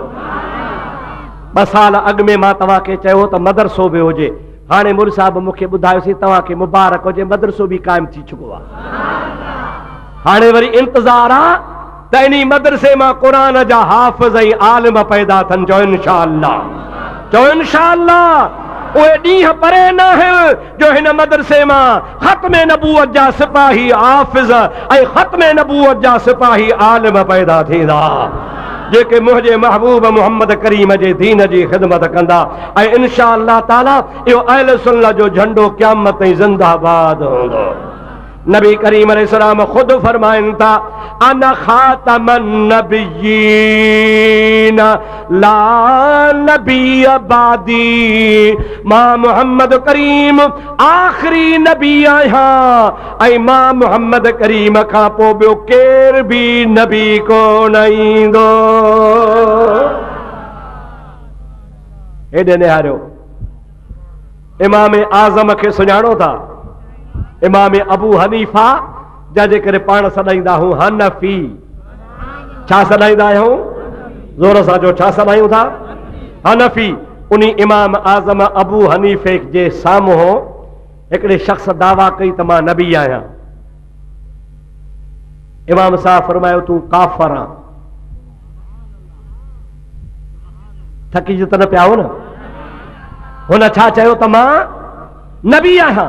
2 साल अॻु में मां तव्हांखे चयो त मदरसो बि हुजे, हाणे मौलवी साहब मूंखे ॿुधायोसीं तव्हांखे मुबारक हुजे, मदरसो बि क़ाइमु थी चुको आहे। हाणे वरी इंतज़ार आहे त इन मदरसे मां क़ुरान जा हाफ़िज़ ऐं आलिम पैदा थन। चओ इंशाअल्लाह, चओ इंशाअल्लाह। उहे ॾींहं परे न है जो हिन मदरसे मां ख़त्म नबूवत जा सिपाही हाफ़िज़ ऐं ख़त्म नबूवत जा सिपाही आलिम पैदा थींदा, जेके मुंहिंजे महबूब मोहम्मद करीम जे दीन जी ख़िदमत कंदा। ऐं इंशाअल्लाह ताला इहो अहले सुन्नत जो झंडो क़यामत ताईं ज़िंदाबाद हूंदो। नबी करीम अलैहिस्सलाम खुद फरमाइन था, अना खातमन नबिय्यीन ला नबी बादी, मां मोहम्मद करीम आखिरी नबी आहियां ऐं मां मोहम्मद करीम खां पोइ ॿियो केर बि नबी कोन ईंदो। हेॾे निहारियो, इमाम आज़म खे सुञाणो था? इमाम अबू हनीफा जंहिंजे करे पाण सॾाईंदा हूं हनफी। छा सॾाईंदा आहियूं? ज़ोर सां जो छा सॾायूं था? हनफी। उन इमाम आज़म अबू हनीफे जे साम्हूं हिकिड़े शख़्स दावा कई त मां नबी आहियां। इमाम साहब फरमायो तूं काफ़िर आहीं। थकिजी त न पिया हो न? हुन छा चयो त मां नबी आहियां।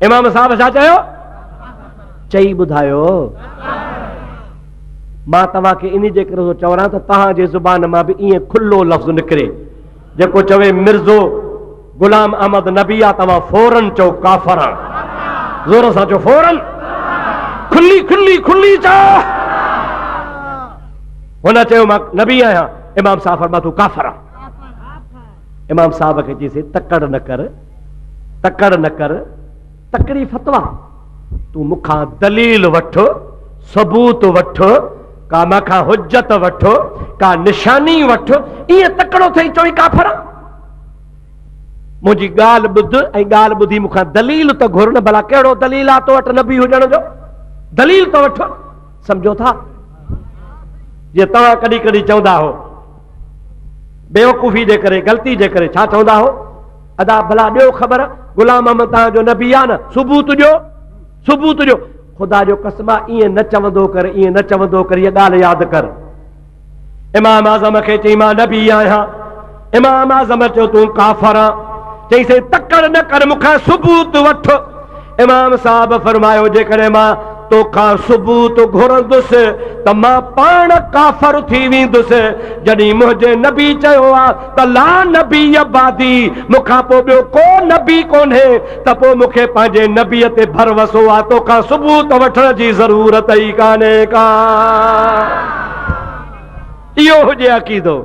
इमाम साहब छा चयो? चई ॿुधायो। मां तव्हांखे इन जे करे चवरां त तव्हांजे ज़ुबान मां बि ईअं खुलो लफ़्ज़ निकिरे, जेको चवे मिर्ज़ो गुलाम अहमद नबी आहे, तव्हां फौरन चओ काफ़िर आहियो। ज़ोर सां चओ, फौरन खुली खुली खुली चओ। हुन चयो मां नबी आहियां। इमाम साहब फरमा तूं काफ़िर आहीं। इमाम साहब खे चईसीं तकड़ न कर, तकड़ न कर, तकड़ी फतवा। तू मूंखां दलील वठ, सबूत वठ, का मूंखां हुज्जत वठ, का निशानी वठ। ईअं तकड़ो थई चोई काफ़िर आहियां। मुंहिंजी ॻाल्हि ॿुध ऐं ॻाल्हि ॿुधी मूंखां दलील त घुर न। भला कहिड़ो दलील आहे तो वटि नबी हुजण जो? दलील त वठ। सम्झो था? जीअं तव्हां कॾहिं कॾहिं चवंदा हो बेवकूफ़ी जे करे, ग़लती जे करे, छा चवंदा हो? अदा भला ॾियो ख़बर, गुलाम अहमद तव्हांजो नबी आहे न, सबूत ॾियो, सबूत ॾियो। ख़ुदा जो कसम ईअं न चवंदो कर, ईअं न चवंदो कर, इहा ॻाल्हि यादि कर। इमाम आज़म खे चई मां नबी आहियां। इमाम आज़म चयो तूं काफ़िर आहीं। चईंसि तकड़ न कर, मूंखां सबूत वठ। इमाम साहब फरमायो जेकॾहिं मां तोखां सबूत घुरंदुसि त मां पाण काफ़िर थी वेंदुसि। जॾहिं मुंहिंजे नबी चयो आहे त ला नबी बादी, मूंखां पोइ ॿियो को नबी कोन्हे, त पोइ मूंखे पंहिंजे नबीअ ते भरवसो आहे। तोखां सबूत वठण जी ज़रूरत ई कान्हे का। इहो हुजे अक़ीदो।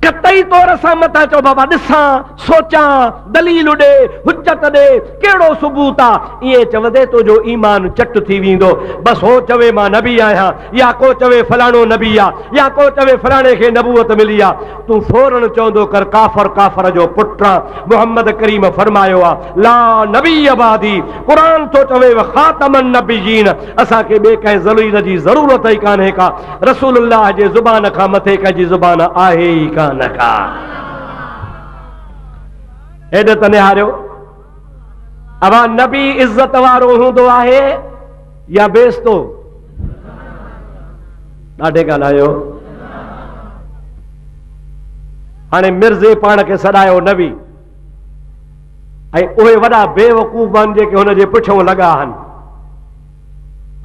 कतई तौर सां मथां चओ बाबा ॾिसां, सोचां, दलील ॾे, हुज्जत ॾे, कहिड़ो सबूत आहे। ईअं चवंदे तुंहिंजो ईमान चट थी वेंदो। बसि हो चवे मां नबी आहियां, या को चवे फलाणो नबी आहे, या को चवे फलाणे खे नबूवत मिली आहे, तूं फौरन चवंदो कर काफ़िर काफ़िर जो पुटु आहे। मोहम्मद करीम फरमायो आहे ला नबी बादी। क़ुरान थो चवे ख़ातमन नबिय्यीन। असांखे ॿिए कंहिं ज़लील जी ज़रूरत ई कान्हे का। रसूलुल्लाह जे ज़ुबान खां मथे कंहिंजी ज़ुबान आहे ई कान का। हेॾे त निहारियो, अवा नबी इज़त वारो हूंदो आहे या बेस्तो? ॾाढे ॻाल्हायो। हाणे मिर्ज़े पाण खे सॾायो नबी, ऐं उहे वॾा बेवकूफ़ आहिनि जेके हुनजे पुठियों लॻा आहिनि।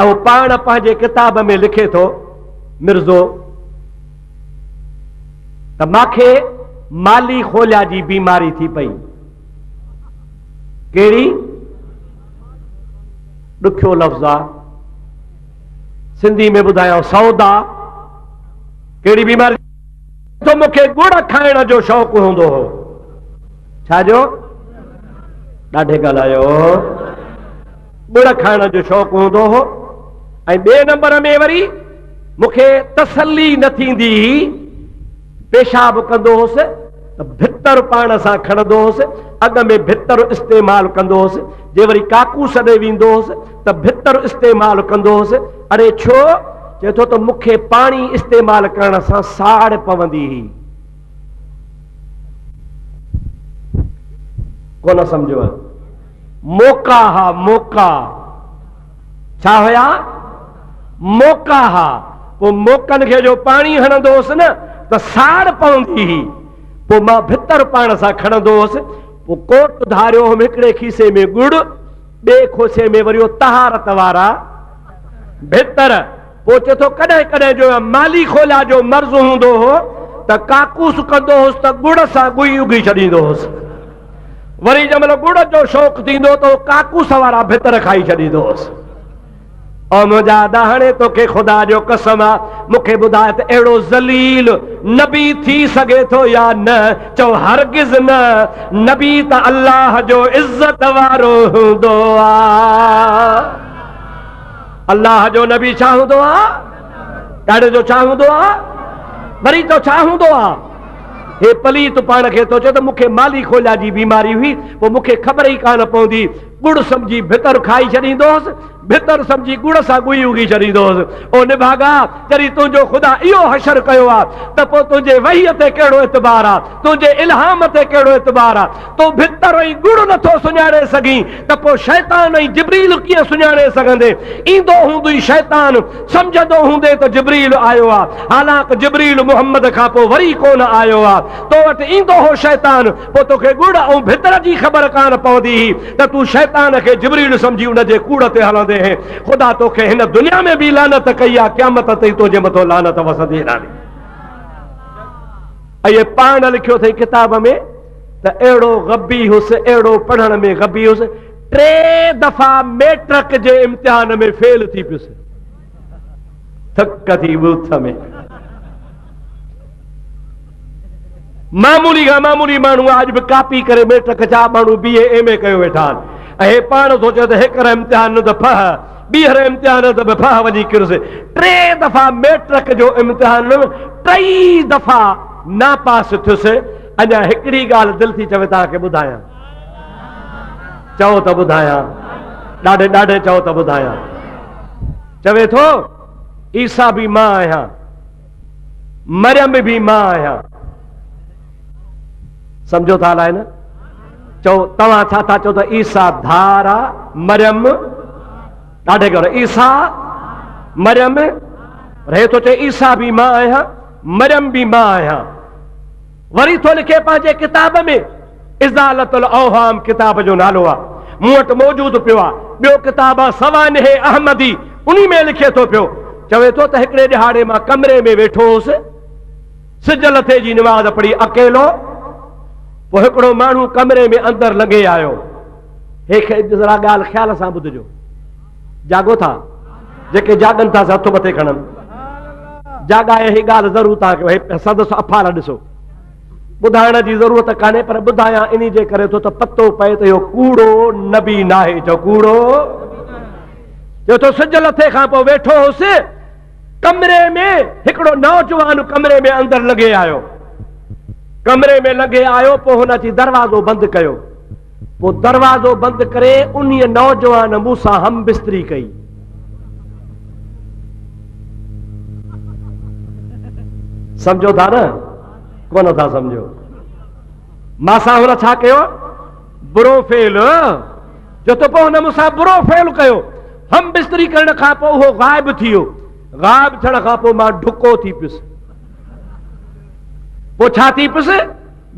ऐं पाण पंहिंजे किताब में लिखे थो मिर्ज़ो त मांखे माली खोलिया जी बीमारी थी पई। कहिड़ी? ॾुखियो लफ़्ज़ आहे, सिंधी में ॿुधायो सौदा। कहिड़ी बीमारी? तो मूंखे गुड़ खाइण जो शौक़ु हूंदो हो। छाजो? ॾाढे ॻाल्हायो। गुड़ खाइण जो शौक़ु हूंदो हो। ऐं ॿिए नंबर में वरी मूंखे तसल्ली न थींदी हुई, पेशाब कंदो हुउसि त भितर पाण सां खणंदो हुउसि, अॻ में भितर इस्तेमालु कंदो हुउसि, जे वरी काकूस ॾे वेंदो हुउसि त भितर इस्तेमालु कंदो हुउसि। अड़े छो? चए थो त मूंखे पाणी इस्तेमालु करण सां साड़ पवंदी हुई। कोन सम्झो? मौका हा मौका। छा हुया? मोका हा, पोइ मोकनि खे जो पाणी हणंदो हुअसि न त साड़ पवंदी हुई, पोइ मां भितर पाण सां खणंदो हुअसि, पोइ कोट धारियो हुउमि हिकिड़े खीसे में गुड़, ॿिए खोसे में वरी तहारत वारा भितर। पोइ चए थो कॾहिं कॾहिं जो माली खोला जो मर्ज़ हूंदो हो त काकूस कंदो हुउसि त गुड़ सां गुई उगी छॾींदो हुउसि, वरी जंहिंमहिल गुड़ जो शौक़ु थींदो त काकूस वारा भितर खाई छॾींदो हुउसि। और मुंहिंजा दाहणे तोखे ख़ुदा जो कसम आहे, मूंखे ॿुधाए त अहिड़ो ज़लील नबी थी सघे थो या न? चओ हरगिज़ न, नबी त अल्लाह जो इज़त वारो हूंदो आहे। अल्लाह जो नबी छा हूंदो आहे? ॾाढे जो छा हूंदो आहे? वरी तो छा हूंदो आहे? हे पलीत पाण खे थो चए त मूंखे माली खोला जी बीमारी हुई, पोइ मूंखे ख़बर ई कान पवंदी, गुड़ सम्झी भितर खाई छॾींदो हुउसि, भितर सम्झी गुड़ सां गुई उगी छॾींदो हुउसि। ओ निभागा जॾहिं तुंहिंजो ख़ुदा इहो हशर कयो आहे त पोइ तुंहिंजे वहीअ ते कहिड़ो एतबार आहे, तुंहिंजे इल्हाम ते कहिड़ो एतबार आहे? तूं भितर ऐं गुड़ नथो सुञाणे सघीं त पोइ शैतान ऐं जिब्रील कीअं सुञाणे सघंदे? ईंदो हूंदई शैतान, सम्झंदो हूंदे त जिब्रील आयो आहे, हालांकि जिब्रील मुहम्मद खां पोइ वरी कोन आयो आहे। तो वटि ईंदो हो शैतान, पोइ तोखे गुड़ ऐं भितर जी ख़बर कान पवंदी हुई त तूं शैतान खे जिब्रील सम्झी उनजे कूड़ ते हलंदे हैं। ख़ुदा तोखे हिन दुनिया में बि लानत कई आहे, क़यामत ताईं तुंहिंजे मथां लानत वसंदी रहंदी। ऐं पाण लिखियो अथई किताब में त अहिड़ो गबी हुउसि, अहिड़ो पढ़ण में गबी हुउसि, 3 दफ़ा मेट्रिक जे इम्तिहान में फेल थी पियुसि, थक थी बूथ में। मामूली खां मामूली माण्हू अॼु बि कापी करे मेट्रिक जा माण्हू BA MA कयो वेठा आहिनि, ऐं पाण सोचे त हिकड़ इम्तिहान त फह, ॿीहर इम्तिहान त फह वञी किरसि। 3 दफ़ा मेट्रिक जो इम्तिहान, 3 दफ़ा ना पास थियुसि। अञा हिकिड़ी ॻाल्हि दिलि थी चवे तव्हांखे ॿुधायां, चओ त ॿुधायां, ॾाढे ॾाढे चओ त ॿुधायां। चवे थो ईसा बि मां आहियां, मरियम बि मां आहियां। समझो था हलाए न? चओ तव्हां छा था चओ त ईसा धार आहे, मरियम ॾाढे घर ईसा मरियम रहे थो चए ईसा बि मां आहियां, मरियम बि मां आहियां। वरी थो लिखे पंहिंजे किताब में, इज़ालतुल औहाम किताब जो नालो आहे, मूं वटि मौजूदु पियो आहे। ॿियो किताब आहे सवानिह अहमदी, उन्ही में लिखे थो पियो। चवे थो त हिकिड़े ॾिहाड़े मां कमरे में वेठो हुउसि, सिज लथे जी निमाज़ पढ़ी अकेलो, पोइ हिकिड़ो माण्हू कमरे में अंदरि लॻे आयो। हे ज़रा ॻाल्हि ख़्याल सां ॿुधिजो, जागो था? जेके जागनि था हथ मथे खणनि, जाॻाए ही ॻाल्हि ज़रूरु तव्हांखे सदस अफ़ार ॾिसो। ॿुधाइण जी ज़रूरत कान्हे पर ॿुधायां इन जे करे थो त पतो पए त इहो कूड़ो नबी नाहे। चओ कूड़ो, चओ तो सिज लथे खां पोइ वेठो हुउसि कमरे में, हिकिड़ो नौजवान कमरे में अंदरि लॻे आयो, कमरे में लॻे आयो, पोइ हुन अची दरवाज़ो बंदि कयो, पोइ दरवाज़ो बंदि करे उन नौजवान मूंसां हम बिस्तरी कई। समझो था न? कोन था समझो? मासां हुन छा कयो? बुरो फेल, जो त पोइ हुन मूंसां बुरो फेल कयो। हम बिस्तरी करण खां पोइ उहो गायब थी वियो। गायब थियण खां पोइ मां ढुको थी पियुसि। पोइ छा थी पियुसि?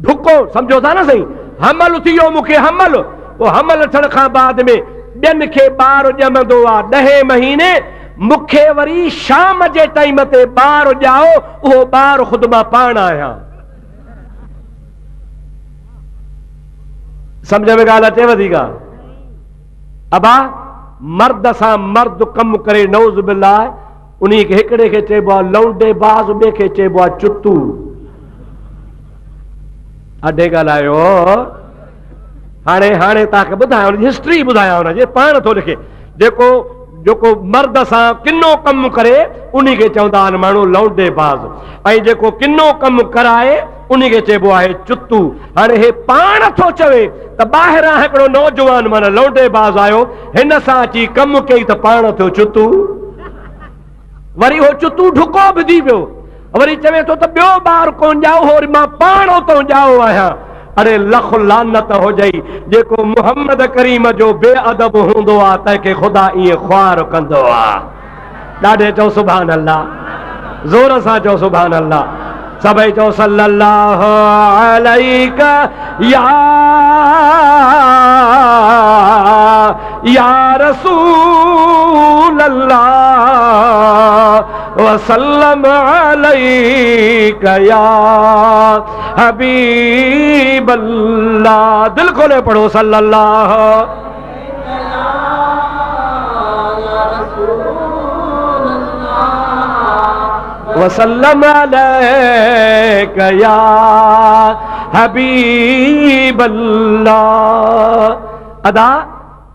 ढुको। समझो था न सही? हमल थी वियो मूंखे, हमल। पोइ हमल थियण खां बाद में ॿियनि खे ॿार ॼमंदो आहे 10 महीने, मूंखे वरी शाम जे टाइम ते ॿार ॼाओ, उहो ॿार ख़ुदि मां पाण आहियां। समझ में ॻाल्हि अचेव थी का? अबा मर्द सां मर्द कमु करे नौज़ बिल्लाह, उन खे हिकिड़े खे चइबो आहे लौंडे बाज़, ॿिए खे चइबो आहे चुतू। अॾे ॻाल्हायो। हाणे तव्हांखे ॿुधायां, हुनजी हिस्ट्री ॿुधायां, हुनजे पाण थो लिखे। जेको मर्द सां किनो कमु करे उन खे चवंदा आहिनि माण्हू लौंडे बाज़, ऐं जेको किनो कमु कराए उन खे चइबो आहे चुतू। हाणे हे पाण थो चवे त ॿाहिरां हिकिड़ो नौजवान माना लौंडे बाज़ आयो, हिन सां अची कमु कई त पाण थियो चुतू। वरी उहो चुतू ढुको विधी पियो, वरी चवे थो त ॿियो ॿार कोन ॼाओ, वरी मां पाण उतो ॼाओ आहियां। अरे लख लानत हुजई जेको मुहम्मद करीम जो बेअदब हूंदो आहे, तंहिंखे ख़ुदा ईअं ख्वार कंदो आहे। ॾाढे चओ सुभान अल्लाह, ज़ोर सां चओ सुभान अल्लाह। सभई चओ सल्लल्लाहु अलैका या रसूल अल्लाह वसल्लम अलैका या हबीब अल्लाह। दिल खोले पढ़ो सल्लल्लाहु वसल्लम अलैका या हबीब अल्लाह। अदा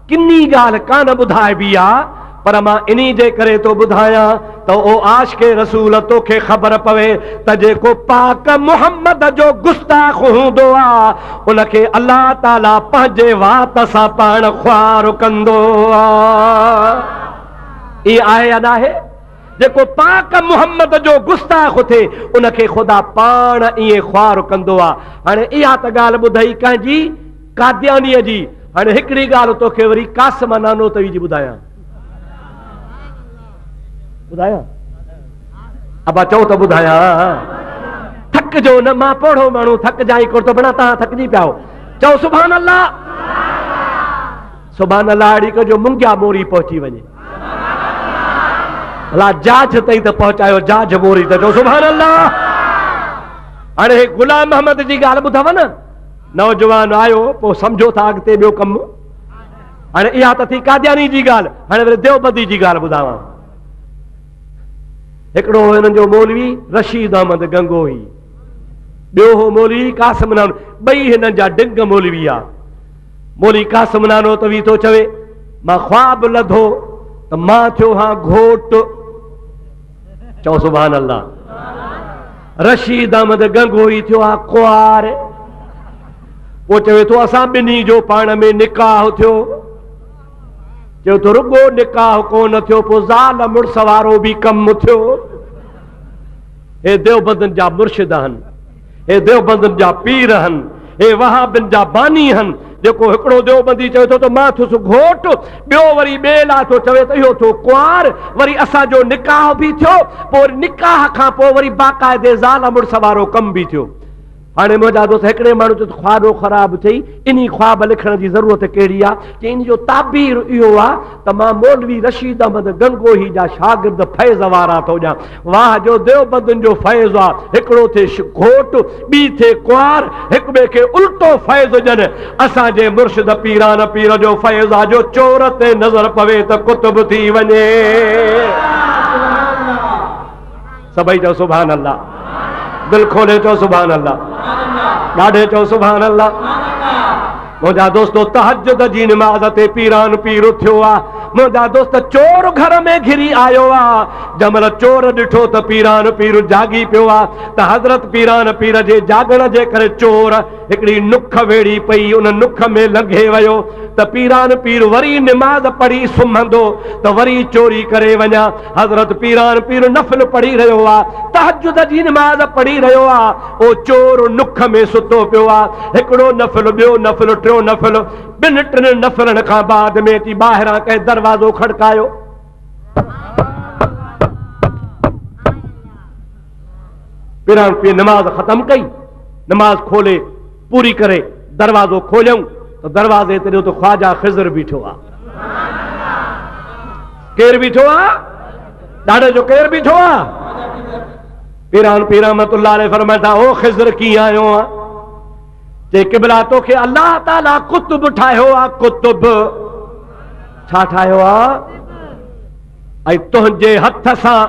किन्नी ॻाल्हि कान ॿुधाइबी आहे, पर मां इन्ही जे करे तो ॿुधायां त ओ आशिक़े रसूल तोखे ख़बर पवे त जेको पाक मुहम्मद जो गुस्ताख हूंदो आहे उनखे अल्लाह ताला पंहिंजे वात सां पाण ख्वार कंदो आहे। इहा आहे या नाहे? जेको पाक मुहम्मद जो गुस्ताख थे उनखे ख़ुदा पाण इएं ख्वार कंदो आहे। हाणे इहा त ॻाल्हि ॿुधई कंहिंजी कादियानीअ जी। हाणे हिकिड़ी ॻाल्हि तोखे वरी कासिम नानोतवी जी ॿुधायां। अबा चओ त ॿुधायां। थकिजो न, मां पढ़ो माण्हू थकिजाई कोन थो बणा, तव्हां थकिजी पिया हो। चओ सुभान अल्लाह। सुभान अल्लाह अहिड़ी कजो मुंगिया मोरी पहुची वञे। अल्लाह जाज ताईं त पहुचायो, जाज मोरी त चओ सुभान अल्लाह। हाणे गुलाम अहमद जी ॻाल्हि ॿुधव न, नौजवान आयो पोइ सम्झो था अॻिते ॿियो कमु। हाणे इहा त थी कादियानी जी ॻाल्हि। हाणे वरी देवबंदी जी ॻाल्हि ॿुधावां। हिकिड़ो हिननि जो मौलवी रशीद अहमद गंगोही, ॿियो हो मौलवी कासिम नानो, ॿई हिननि जा डिंग मौलवी आहे। मौलवी कासिम नानोतवी थो चवे मां ख्वाब लधो त मां थियो हां घोट। चओ सुभान अल्लाह। रशीद अहमद गंगोही थियो आहे कुंवार। पोइ चवे थो असां ॿिन्ही जो पाण में निकाह थियो। चयो तो रुगो निकाह कोन थियो, पोइ ज़ाल मुड़स वारो बि कमु थियो। हे देवबंदनि जा मुर्शिद आहिनि, हे देवबंदनि जा पीर आहिनि, हे वहाबिन जा बानी आहिनि। जेको हिकिड़ो देवबंदी चवे थो त मां थियुसि घोट, ॿियो वरी ॿिए लाइ थो चवे त इहो थियो कुंवार। वरी असांजो निकाह बि थियो, पोइ निकाह खां पोइ वरी बाक़ाइदे ज़ाल मुड़स वारो कमु बि थियो। हाणे मुंहिंजा दोस्त हिकिड़े माण्हू जो ख्वाबो ख़राब थिए, इन ख्वाब लिखण जी ज़रूरत कहिड़ी आहे? कि इन जो ताबीर इहो आहे त मां मौलवी रशीद अहमद गंगोही जा शागिर्द फैज़ वारा थो ॾियां। वाह जो देवबंदनि जो फैज़ आहे, हिकिड़ो थिए घोट, ॿी थिए कुंवार, हिक ॿिए खे उल्टो फैज़ ॾियनि। असांजे मुर्शिद पीरान पीर जो फैज़ आहे जो चोर ते नज़र पवे त कुतुब थी वञे। सभई चओ सुभान अल्लाह। दिल खोले चओ सुभान अल्लाह। ॾाढे चओ सुभान अल्लाह। मुंहिंजा दोस्तो तहज्जुद जी नमाज़ ते पीरान पीर थियो आहे। मुंहिंजा दोस्त चोर घर में घिरी आयो आहे। जंहिंमहिल चोर ॾिठो त पीरान पीर जागी पियो आहे त हज़रत पीरान पीर जे जागण जे करे चोर हिकिड़ी नुख वेड़ी पई, उन नुख में लंघे वियो त पीरान पीर वरी निमाज़ पढ़ी सुम्हंदो त वरी चोरी करे वञा। हज़रत पीरान पीर नफ़िल पढ़ी रहियो आहे, तहज्जुद जी निमाज़ पढ़ी रहियो आहे। ओ चोर नुख में सुतो पियो आहे। हिकिड़ो नफ़िल, ॿियो नफ़िल, टियों नफ़िल। ॿिनि टिनि नफ़िलनि खां बाद में अची ॿाहिरां कंहिं दरवाज़ो खड़कायो। पीरान पीर नमाज़ ख़तम कई, नमाज़ खोले पूरी करे दरवाज़ो खोलियऊं त दरवाज़े ते ॾिठो त ख्वाजा ख़िज़र बीठो आहे। केरु बीठो आहे? ॾाढे जो केरु बीठो आहे? पीरान पीर रहमतुल्लाह अलैह फरमाया ओ ख़िज़र कीअं आयो आहे? जे क़िबला तोखे अल्लाह ताला कुतुब ठाहियो आहे। कुतुब छा ठाहियो आहे? ऐं तुंहिंजे हथ सां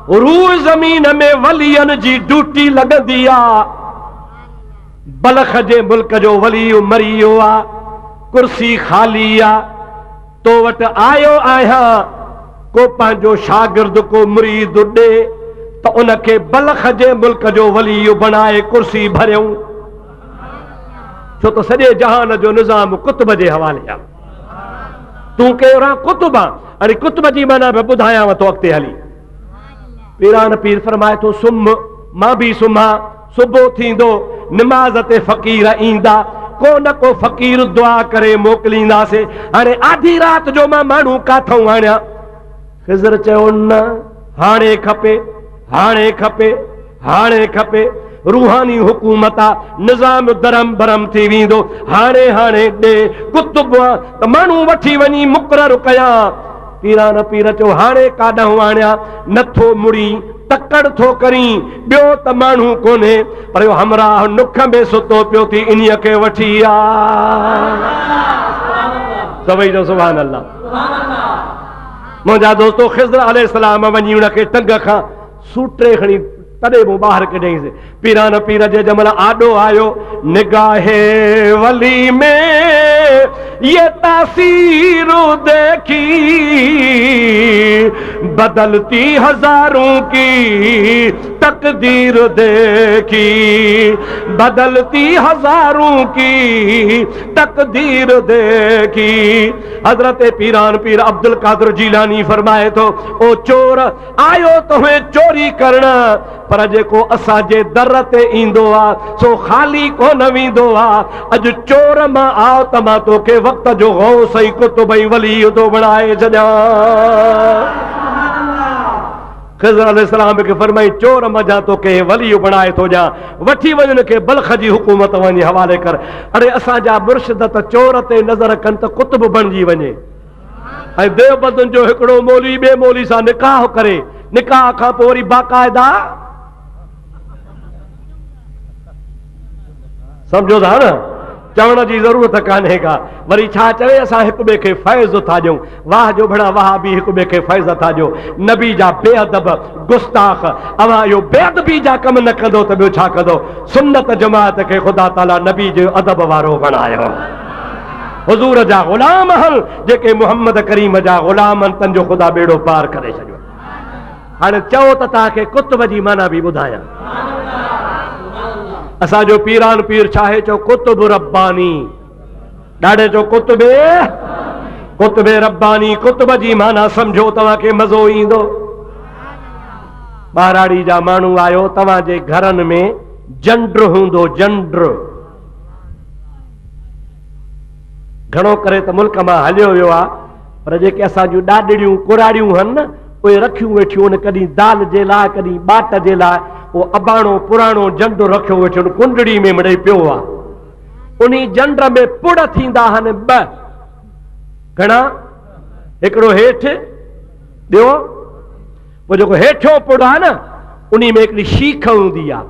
रूह ज़मीन में वलियन जी ड्यूटी लॻंदी आहे। बलख जे मुल्क जो वली मरी वियो आहे, कुर्सी ख़ाली आहे, तो वटि आयो आहियां को पंहिंजो शागिर्द को मुरीद ॾे त उनखे बलख जे मुल्क जो वली बणाए कुर्सी भरियऊं। छो त सॼे जहान जो निज़ाम कुतुब जे हवाले आहे। तूं कहिड़ा कुतुब आहे? अरे कुतुब जी माना बि ॿुधायांव थो अॻिते हली। पीरान पीर फरमाए थो सुम्ह, मां बि सुम्हां। सुबुह थींदो, निमाज़ ते फ़क़ीर ईंदा, को न को फ़क़ीर दुआ करे मोकिलींदासीं। हाणे आधी राति जो मां माण्हू काथऊं आणियां? ख़िज़र चयो न, हाणे खपे, हाणे खपे, हाणे खपे। रूहानी हुकूमत आ, निज़ाम दरम बरम थी वेंदो। हाणे हाणे दे कुतुब त माण्हू वठी वञी मुक़ररु कया। पीरान पीर चो हाणे काॾां आणिया, नथो मुड़ी, तकड़ थो करी, ॿियो त माण्हू कोन्हे, पर हमराह नुख में सुतो पियो थी, इन्हीअ खे वठी आ। सभई जो सुभान अल्लाह। मुंहिंजा दोस्तो ख़िज़र अलैहिस्सलाम वञी उनखे टंग खां सूटे खणी तॾहिं मूं ॿाहिरि कढईंसि। पीरान पीर जे जमल आॾो आयो, निगाहे वली में ये तासीर देखी, बदलती हजारों की तकदीर देखी, बदलती हजारों की तकदीर देखी। हजरत पीरान पीर अब्दुल कादिर जीलानी फरमाए थो, ओ चोर आयो तोहे चोरी करण, पर जेको असांजे दर ते ईंदो आ सो ख़ाली कोन वेंदो आ। अॼु चोर मां आओ त मां तोखे वक़्त जो गौस ऐं कुतुब ऐं वली थो बणाए छॾियां। ख़िज़र अलैहिस्सलाम खे फरमाई, चोर मजा तोखे वली बणाए थो ॾियां, वठी वञ उनखे बल्ख जी हुकूमत वञी हवाले कर। अरे असांजा मुर्शिद त चोर ते नज़र कनि त कुतुब बणिजी वञे। ऐं देवबंदुनि जो हिकिड़ो मौलवी ॿिए मौलवी सां निकाह करे, निकाह खां पोइ वरी बाक़ाइदा समझो था न, चवण जी ज़रूरत कान्हे का, वरी छा चवे, असां हिक ॿिए खे फैज़ था ॾियूं। वाह जो भणा वाह बि हिक ॿिए खे फैज़ था ॾियो। नबी जा बेअदब गुस्ताख अवां इहो बेअदबी जा कम न कंदो त ॿियो छा कंदो। सुन्नत जमात खे ख़ुदा ताला नबी जो अदब वारो बणायो। हुज़ूर जा ग़ुलाम हल, जेके मुहम्मद करीम जा ग़ुलाम आहिनि, तंहिंजो ख़ुदा बेड़ो पार करे छॾियो। हाणे चओ त तव्हांखे कुतुब जी माना बि ॿुधायां। असांजो पीरान पीर छाहे चो, कुतुब रब्बानी। ॾाढे चो कुतुब रब्बानी। कुतुब जी माना सम्झो, तव्हांखे मज़ो ईंदो। ॿाराड़ी जा माण्हू आयो, तव्हांजे घरनि में जंड हूंदो, जंड। घणो करे त मुल्क मां हलियो वियो आहे, पर जेके असां जूं ॾाॾड़ियूं कुराड़ियूं आहिनि न, उहे रखियूं वेठियूं आहिनि, कॾहिं दाल जे लाइ, कॾहिं बाट जे लाइ। उहो अबाणो पुराणो जंड रखियो वेठियो कुंडड़ी में मिड़ई पियो आहे। उन जंड में पुड़ थींदा आहिनि ॿ। घणा? हिकिड़ो हेठि, ॿियो पोइ जेको हेठियों पुड़ आहे न, उन में हिकिड़ी शीख हूंदी आहे,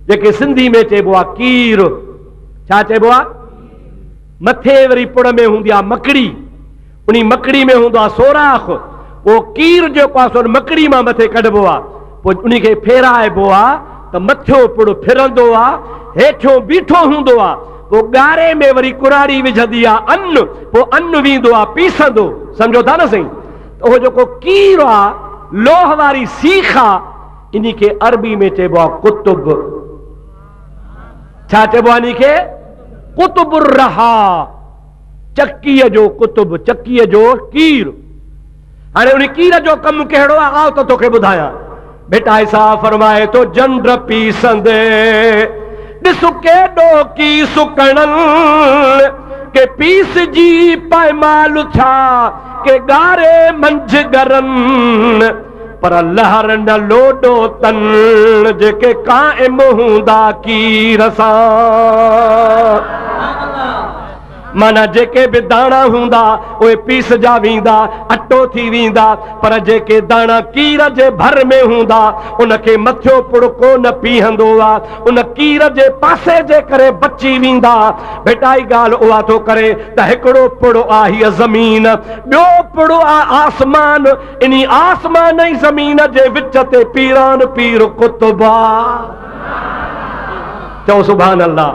जेके सिंधी में चइबो आहे कीर। छा चइबो आहे? मथे वरी पुड़ में हूंदी आहे मकड़ी, उन मकड़ी में हूंदो आहे सोराख। उहो कीर जेको आहे सो मकड़ी मां मथे कढिबो आहे, पोइ उनखे फेराइबो आहे त मथियो पुड़ फिरंदो आहे, हेठियों बीठो हूंदो आहे। पोइ ॻारे में वरी कुराड़ी विझंदी आहे अन्न, पोइ अन्न वेंदो आहे पीसंदो। सम्झो था न साईं? त उहो जेको कीर आहे, लोह वारी सीख आहे, इन खे अरबी में चइबो आहे कुतुब। छा चइबो आहे इन खे? कुतुबुर रहा, चक्कीअ जो कुतुब, चक्कीअ जो कीर। हाणे उन कीर जो कमु कहिड़ो आहे, आओ त तोखे ॿुधायां। बेटा ऐसा फरमाए तो, जंड पीसंदे ॾिस केॾो की सुकणल के पीस जी पायमाल छा के ॻारे मंझ गरन, पर लहर न लोडो तन जेके क़ाइम हूंदा कीर सां। माना जेके बि दाणा हूंदा उहे पीसजा वेंदा, अटो थी वेंदा, पर जेके दाणा कीर जे भर में हूंदा उनखे मथियो पुड़ कोन पीहंदो आहे, उन कीर जे पासे जे करे बची वेंदा। बेटा ई ॻाल्हि उहा थो करे त हिकिड़ो पुड़ आहे हीअ ज़मीन, ॿियो पुड़ आहे आसमान। इन आसमान ऐं ज़मीन जे विच ते पीरान पीर कुतुब आहे। चओ सुभान अल्लाह।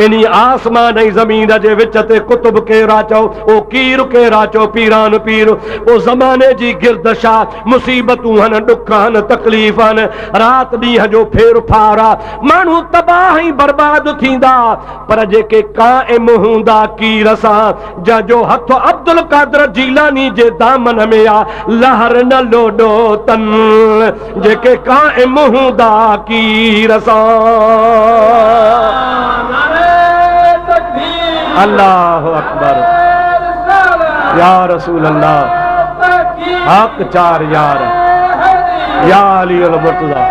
इन आसमान ऐं ज़मीन जे विच ते कुतुब केरा चओ, ओ कीर केरा चओ, पीरान पीर। ओ ज़माने जी गिरदशा, मुसीबतूं आहिनि, ॾुख आहिनि, तकलीफ़ आहिनि, राति ॾींहं जो फेर फार आहे, माण्हू तबाह ऐं बर्बाद थींदा, पर जेके क़ाइम हूंदा कीर सां, जंहिंजो हथ अब्दुल कादिर जीलानी जे दामन में आहे, लहर न लोडो तन जेके क़ाइम हूंदा कीर सां। अल्लाह अकबर, या रसूल अल्लाह, हक चार यार। या अली अल मुर्तजा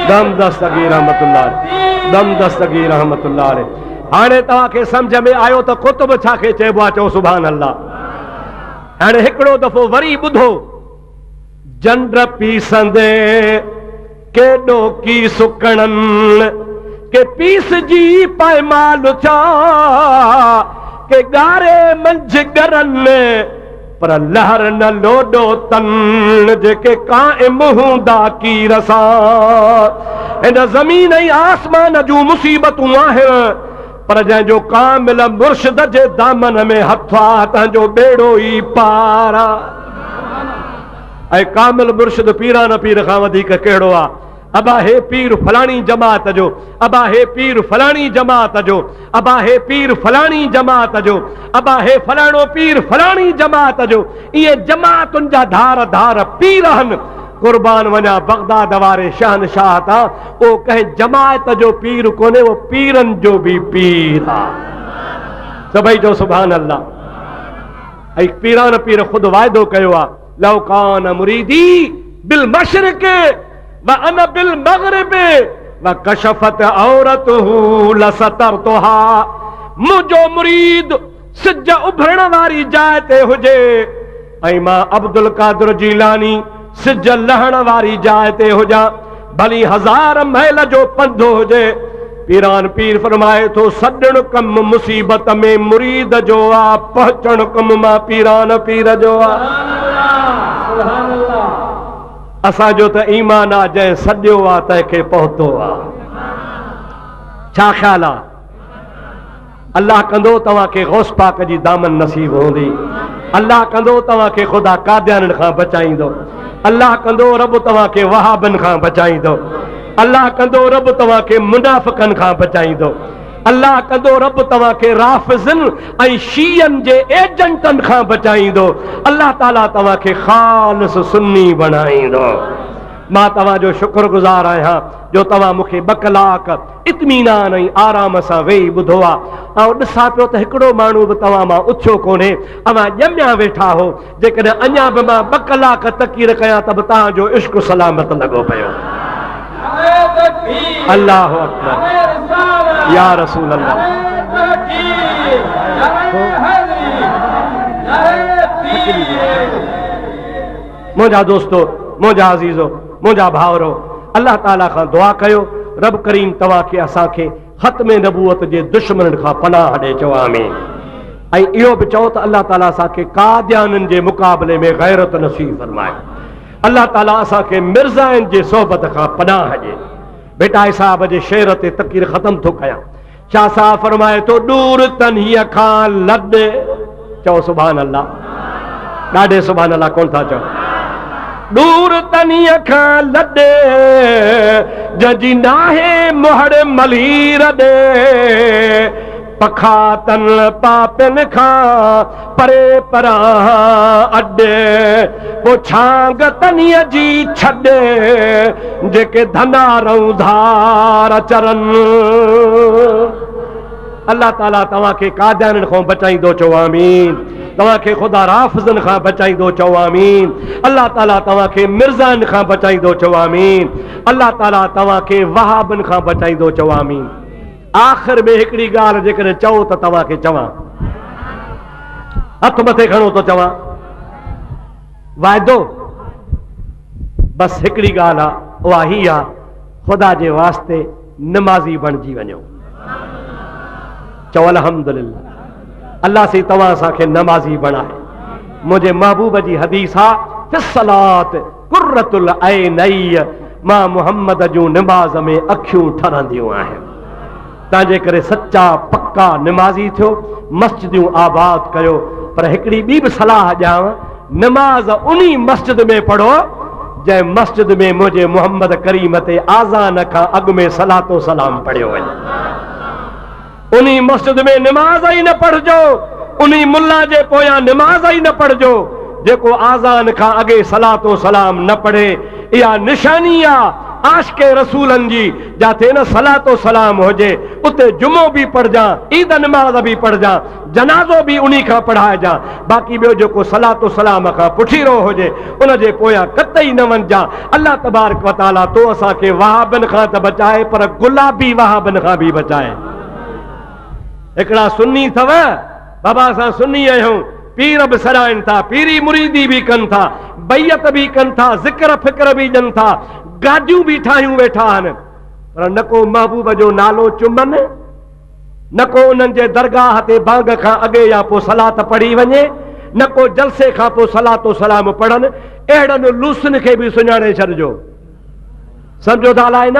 दम दस्तगीर रहमतुल्लाह दम दस्तगीर रहमतुल्लाह। हाणे तव्हांखे सम्झ में आयो त कुतुब छाखे चइबो आहे, चओ सुभान अल्लाह। हाणे हिकिड़ो दफ़ो वरी ॿुधो, जंड पीसंदे केॾो की सुकणनि के पीस जी पायमाल छा के ॻारे मंझि गरनि पर लहर न लोॾो तन जेके क़ाइम हूंदा की रसा। हिन ज़मीन ऐं आसमान जूं मुसीबतूं आहिनि पर जंहिंजो कामिल मुर्शिद जे दामन में हथ आहे तंहिंजो बेड़ो ई पार आहे। ऐं कामिल मुर्शिद पीरान पीर खां वधीक कहिड़ो आहे? अबा हे पीर फलाणी जमात जो, अबा हे पीर फलाणी जमात जो, अबा हे पीर फलाणी जमात जो, अबा हे फलाणो पीर फलाणी जमात जो। इहे जमातुनि जा धार धार पीर आहिनि। कुर्बान वञा बगदाद वारे शहनशाह तां, उहो कंहिं जमात जो पीर कोन्हे, उहो पीरनि जो बि पीर आहे। सभई जो सुभान अल्लाह। ऐं पीरान पीर ख़ुदि वाइदो कयो आहे, लौ कान मुरीदी बिल मशरिक व अना बिल मगरिब व कशफत औरतहु लसतरतुहा। मुंहिंजो मुरीद सिज उभरण वारी जाइ ते हुजे ऐं मां अब्दुल कादिर जीलानी सिज लहण वारी जाइ ते हुजां, भली 1000 मैल जो पंधु हुजे। पीरान पीर फरमाए थो, सॾण कम मुसीबत में मुरीद जो आहे, पहुचण कम मां पीरान पीर जो आहे। असांजो त ईमान आहे, जंहिं सॾियो आहे तंहिंखे पहुतो आहे। छा ख़्याल आहे? अल्लाह कंदो तव्हांखे गौस पाक जी दामन नसीब हूंदी। अल्लाह कंदो तव्हांखे ख़ुदा कादियाननि खां बचाईंदो। अल्लाह कंदो रब तव्हांखे वहाबनि खां बचाईंदो। अल्लाह कंदो रब तव्हांखे मुनाफ़िक़नि खां बचाईंदो। अल्लाह कंदो रब तव्हांखे राफ़िज़नि ऐं शीयनि जे एजेंटनि खां बचाईंदो। अल्लाह ताला तव्हांखे ख़ालिस सुन्नी बणाईंदो। मां तव्हांजो शुक्रगुज़ार आहियां जो तव्हां मूंखे 2 कलाक इत्मीनान ऐं आराम सां वेही ॿुधो आहे। ऐं ॾिसां पियो त हिकिड़ो माण्हू बि तव्हां मां उथियो कोन्हे, अवां ॼमिया वेठा हो। जेकॾहिं अञा बि मां 2 कलाक तकीर कयां त बि तव्हांजो इश्क सलामत लॻो पियो। अल्लाहु अकबर या रसूल अल्लाह। मुंहिंजा दोस्तो, मुंहिंजा अज़ीज़ो, मुंहिंजा भाउरो, अल्लाह ताला खां दुआ कयो रब करीम तव्हांखे असांखे ख़त्मे नबूवत जे दुश्मननि खां पनाह ॾे। चओ आमीन। ऐं इहो बि चओ त अल्लाह ताला असांखे कादियाननि जे मुक़ाबले में गैरत नसीब फरमाए। अल्लाह ताला असांखे मिर्ज़ाइनि जे सोबत खां पनाह ॾे। बेटा साहब जे शेर ते तकीर ख़त्म थो कयां। शाह साहब फरमाए थो, दूर तन्हीअ खां लॾे। चओ सुभान अल्लाह। ॾाढे सुभान अल्लाह कोन था चओ। दूर तन्हीअ खां लॾे जंहिंजी नाहे मुहड़ मलीर ॾे, पखातन पापिन खां परे परां अॾे, पोइ छांग तनीअ जी छॾे जेके धना रौधार चरनि। अल्लाह ताला तव्हांखे कादियाननि खां बचाईंदो। चओ आमीन। तव्हांखे ख़ुदा राफ़िज़नि खां बचाईंदो। चओ आमीन। अल्लाह ताला तव्हांखे मिर्ज़ाइनि खां बचाईंदो। चओ आमीन। अल्लाह ताला तव्हांखे वहाबनि खां बचाईंदो। चओ आमीन। आख़िर में हिकिड़ी ॻाल्हि जेकॾहिं चओ त तव्हांखे चवां, हथ मथे खणो तो चवां, वाइदो बस हिकिड़ी ॻाल्हि आहे, उहा ही आहे, ख़ुदा जे वास्ते नमाज़ी बणिजी वञो। चओ अल्हम्दुलिल्लाह। अल्लाह से तव्हां असांखे नमाज़ी बणाए। मुंहिंजे महबूब जी हदीस आहे, फिस्सलात कुर्रतुल ऐनैय, मां मुहम्मद जूं निमाज़ में अखियूं ठरंदियूं आहिनि। तंहिंजे करे सचा पक्का निमाज़ी थियो, मस्जिदूं आबाद कयो। पर हिकिड़ी ॿी बि सलाह ॾियांव, निमाज़ उन्ही मस्जिद में पढ़ो जंहिं मस्जिद में मुंहिंजे मुहम्मद करीम ते आज़ान खां अॻु में सलातो सलाम पढ़ियो वञे। उन्ही मस्जिद में निमाज़ ई न पढ़जो, उन्ही मुल्ला जे पोयां निमाज़ ई न पढ़जो जेको आज़ान खां अॻे सलातो सलाम न पढ़े। इहा निशानी आहे आशिक़े रसूलन जी जाते न सलातो सलाम होजे उते जुमो भी पढ़जा, ईद नमाज़ भी पढ़जा, जनाज़ो भी उन्हीं खां पढ़ाइजा। बाक़ी ॿियो जेको सलातो सलाम खां पुठीरो होजे उन जे पोयां कतई न वञजा। अल्लाह तबारक व तआला तो असांखे वहाबनि खां त बचाए पर गुलाबी वहाबनि खां भी बचाए। हिकिड़ा सुन्नी अथव, बाबा असां सुन्नी आहियूं, पीर बि सराइनि था, पीरी मुरीदी भी कनि था, बैयत भी कनि था, ज़िक्र फ़िक्र भी ॾियनि था, गाॾियूं भी ठाहियूं वेठा आहिनि, पर न को महबूब जो नालो चुमनि, न को उन्हनि जे दरगाह ते बांग खां अॻे या पोइ सलात पढ़ी वञे, न को जलसे खां पोइ सलातो सलाम पढ़नि। अहिड़नि लूसनि खे बि सुञाणे छॾिजो, सम्झो था अलाए न,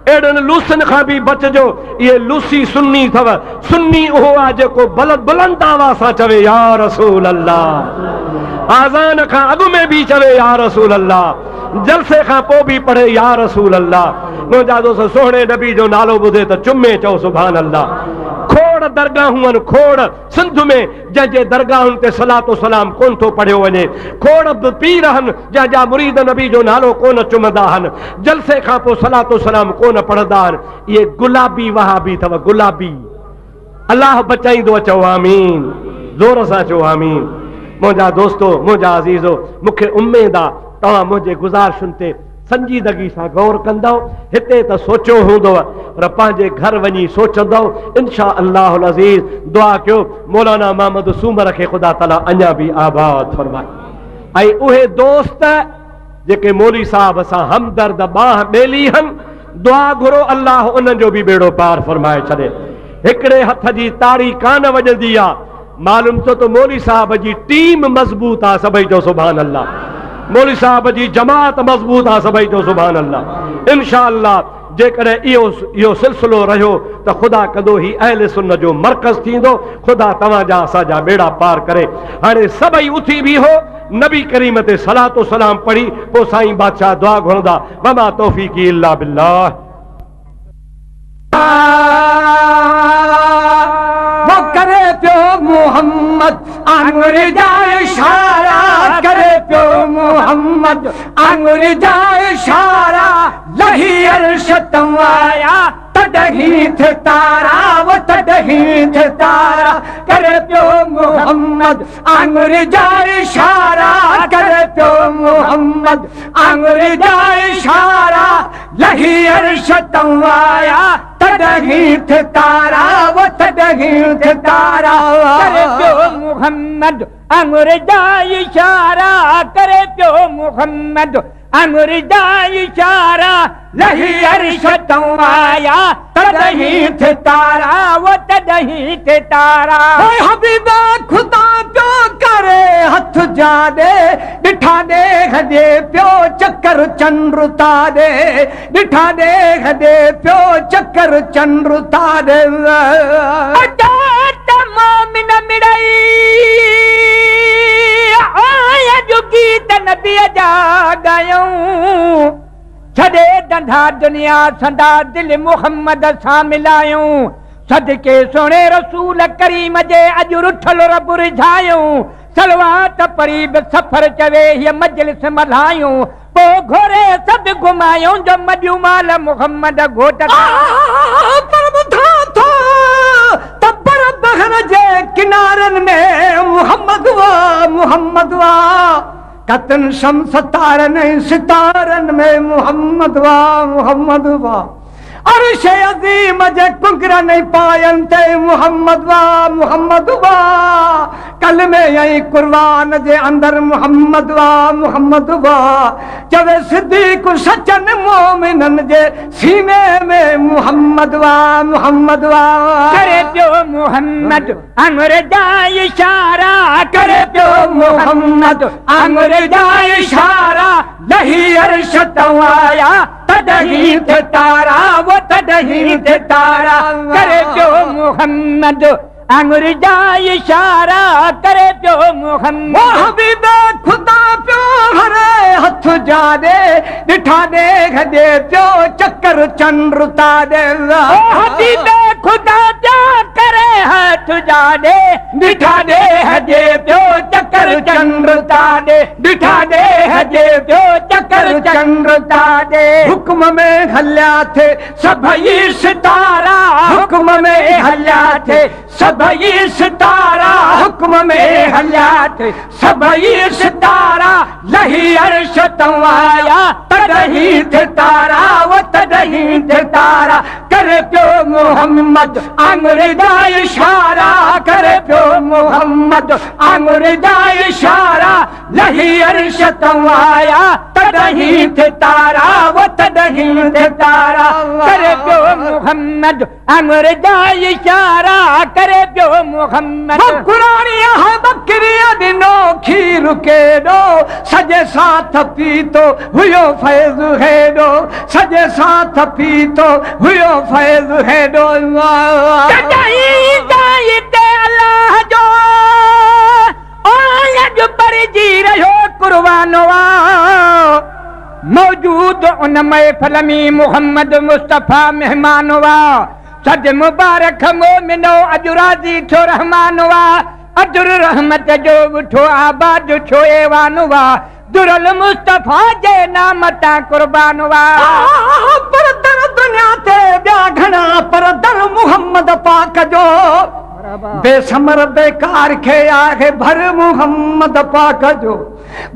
अहिड़नि लूसनि खां बि बचिजो। इहे लूसी सुन्नी अथव। सुन्नी उहो आहे जेको बुलंद आवाज़ सां चवे या रसूल अल्लाह, आज़ान खां अॻु में बि चवे या रसूल अल्लाह, जलसे खां पोइ बि पढ़े या रसूल अल्लाह। मुंहिंजा दोस्त सोहणे नबी जो नालो ॿुधे त चुमे चओ सुभान अल्लाह। खोड़ दरगाहूं आहिनि, खोड़ सिंध में जंहिंजे दरगाहुनि ते सलातो सलाम कोन थो पढ़ियो वञे, खोड़ पीर आहिनि जंहिंजा मुरीद नबी जो नालो कोन चुमंदा आहिनि, जलसे खां पोइ सलातो सलाम कोन पढ़ंदा आहिनि। इहे गुलाबी वहाबी अथव, गुलाबी। अल्लाह बचाईंदो, चओ आमीन, ज़ोर सां चओ आमीन। मुंहिंजा दोस्तो, मुंहिंजा अज़ीज़ो, मूंखे उमेद आहे तव्हां मुंहिंजे गुज़ारिशुनि ते संजीदगी सां गौर कंदव। हिते त सोचियो हूंदव पर पंहिंजे घर वञी सोचंदव इंशा अल्लाहुल अज़ीज़। दुआ कयो मौलाना मोहम्मद सूमर खे ख़ुदा ताला अञा बि आबाद फरमाए। ऐं उहे दोस्त जेके मौली साहब सां हमदर्द बाह ॿेली आहिनि, दुआ घुरो अल्लाह उन्हनि जो बि बेड़ो पार फरमाए छॾे। हिकिड़े हथ जी ताड़ी कान वॼंदी आहे, मालूम थियो त मौली साहब जी टीम मज़बूत आहे, सभई जो सुभान अल्लाह। मौली साहब जी जमात मज़बूत आहे, सभई जो सुभान अल्लाह। इंशा अल्लाह जेकॾहिं इहो सिलसिलो रहियो त ख़ुदा कंदो ही अहल सुन्नत जो मर्कज़ थींदो। ख़ुदा तव्हांजा असांजा बेड़ा पार करे। हाणे सभई उथी बि हो, नबी करीम ते सलातो सलाम पढ़ी पोइ साईं बादशाह दुआ घुरंदा। वमा तौफीक़ी इल्ला बिल्लाह। वो करे पियो मोहम्मद आंगुर जा इशारा, करे पियो मोहम्मद आंगुर जा इशारा, लही अर्श तवाया तडही थे तारा, वो तडही थे तारा, करे पियो मोहम्मद आंगुर जा इशारा, करे पियो मोहम्मद आंगुर जा इशारा, लही अर्श तवाया तडही थे तारा, वो तडही थे तारा, करे पियो मोहम्मद आंगुर जा इशारा, करे पियो मोहम्मद आंगुर जा इशारा, लही अर्श तवाया तडही थे तारा, वो तडही थे तारा। ओए हबीबा खुदा पियो करे हथ जा दे, ॾिठा देख दे पियो चक्कर चंद्र तारे, ॾिठा देख दे पियो चक्कर चंद्र तारे। मोमिन मिड़ई आया जो गीत नबी जा ॻायूं, छॾे धंधा दुनिया संदा दिल मुहम्मद सां मिलायूं, सदके सोणे रसूल करीम जे अॼु रुठल रब रिझायूं, सलवात परीब सफ़र चवे हीअ मजलिस मल्हायूं, पोइ घोरे सभु घुमायूं जो मॼू माल मुहम्मद घोट जे किनारनि में मुहम्मद वा मुहम्मद वा, कतन शम्स तारनि सितारनि में मुहम्मद वा मुहम्मद वा, अर्श अज़ीम जे कुंगरनि पायनि ते मुहम्मद वा मुहम्मद वा, कलमे ऐं कुर्बान जे अंदर मुहम्मद वा मुहम्मद वा, चवे सिद्दीक़ सचन मोमिनन जे सीने में मुहम्मद वा मुहम्मद वा, करे पियो मोहम्मद आंगुर जा इशारा, करे पियो मोहम्मद आंगुर जा इशारा, लही अर्श तवाया तडही थे तारा, वो तडही थे तारा, करे पियो मोहम्मद आंगुर जा इशारा, करे पियो मोहम्मद। ओ हबीबा खुदा पियो हरे हथ जा दे, ॾिठा देख दे पियो चक्कर चंद्र तारे। ओ हबीबा खुदा पियो करे हथ जा दे, ॾिठा देख दे पियो चक्कर चंद्र तारे, ॾिठा देख दे पियो चक्कर चंड तारे हुक्म में हल्या थे सभई सितारा हुक्म में हल्या थे सभई सितारा हुक्म में हल्या थे सभई सितारा लही अर्श तवाया तदही थे तारा वो तदही थे तारा करे पियो मोहम्मद आंगुर दा इशारा करे पियो मोहम्मद आंगुर दा इशारा लही अर्श तवाया तदही थे तारा वो तदही थे तारा करे पियो मोहम्मद आंगुर दा इशारा करे पियो मोहम्मद कुरानिया है बकरिया दिनो खीर के दो सजे साथ पीतो हुयो फैज है दो सजे साथ पीतो हुयो फैज है दो अल्लाह जो आज पर जी रहो कुर्बानवा मौजूद उन महफिल में मोहम्मद मुस्तफा मेहमानवा सद मुबारक मोमिनो अजुराजी छो रहमानवा अजुर रहमत जो उठो आबाद छो एवानवा दुरल मुस्तफा जे नाम ता कुर्बानवा पर दर दुनिया ते ब्या घना पर दर मोहम्मद पाक जो बेसमर बेकार खे आगे भर मोहम्मद पाक जो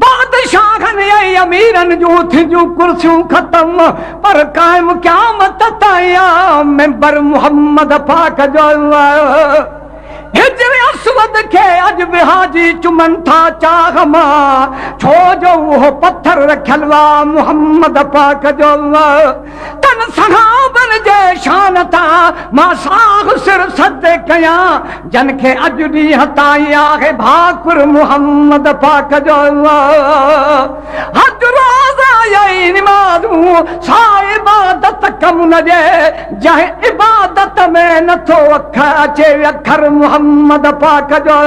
बादशाहन ये अमीरन जो थी जो कुर्सियों खत्म पर कायम क़यामत ताया मेंबर मोहम्मद पाक जो हिजर असवद के अज बिहाजी चुमन था चाह मां छो जो वो पत्थर रखलवा मोहम्मद पाक जो तन सहाबन जे शान था मां साग सिर सद कया जन के अज दी हताई आहे भाकुर मोहम्मद पाक जो हज रोज़ा ये नमाज सा इबादत कम न जे जह इबादत में न थो अखे अखर मोहम्मद पाक जो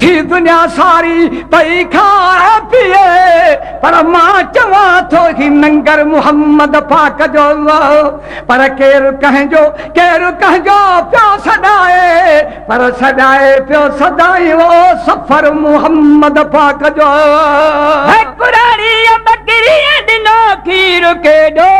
थी दुनिया सारी पई खाए पिए पर मां चवा थो ही नंगर मोहम्मद पाक जो पर केर कहजो प्यो सदाए पर सदाए प्यो सदाई वो सफर मोहम्मद पाक जो कुरानी बकरी दिनो खीर के दो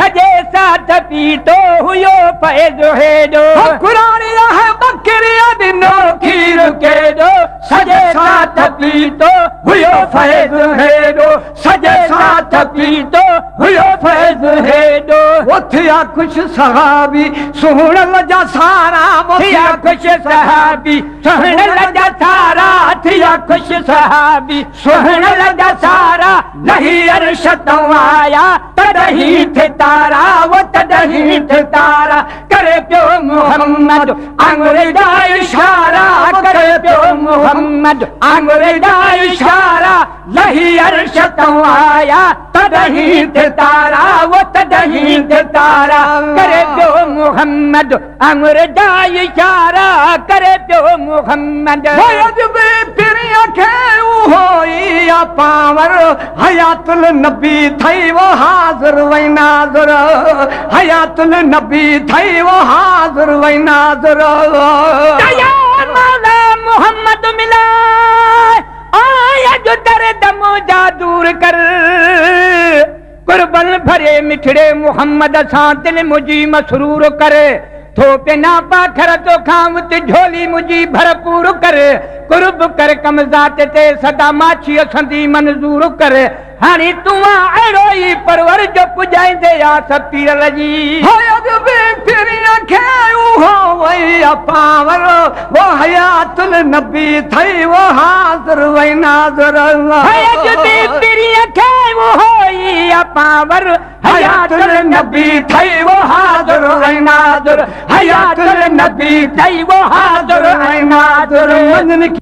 सजे साथ पीतो हुयो फैज है दो कुरानी है बकरी दिनो खीर के दो सजे साथ पीतो हुयो फैज है दो सजे साथ पीतो हुयो फैज है दो उथिया कुछ सहाबी सुहण जा सारा उथिया कुछ सहाबी सुहण जा सारा थिया कुछ सहाबी सुहण जा सारा नहीं अर्श तवाया तदही थे तारा वो तदही थे तारा करे पियो मोहम्मद आंगुर दा इशारा करे पियो मोहम्मद आंगुर दा इशारा लही अर्श तवाया तदही थे तारा वो तदही थे तारा करे पियो मोहम्मद आंगुर दा इशारा करे पियो मोहम्मद पिरिया के होई या पावर हयातुल नबी थई वो हाजिर वई नाज़र हयातुल नबी थई वो हाजिर वई नाज़र या मौला मोहम्मद मिला आया जो दर्द मुझा दूर कर कुर्बन भरे मिठड़े मोहम्मद सां दिल मुझी मसरूर करे थो पिना पाखर तो खावत झोली मुझी भरपूर करे कुर्ब कर कमज़ात ते सदा माछी असंदी मंजूर करे हानी तुआ अड़ो ही परवर जो पुजाइंदे या सपीर लजी होया जो फिरिया के हो वई पावर वो हयातुल नबी थई वो हाजिर वई नाज़र होया जो फिरिया के वो होई पावर हयातुल नबी थई वो हाजिर वई नाज़र हयातुल नबी थई वो हाजिर वई नाज़र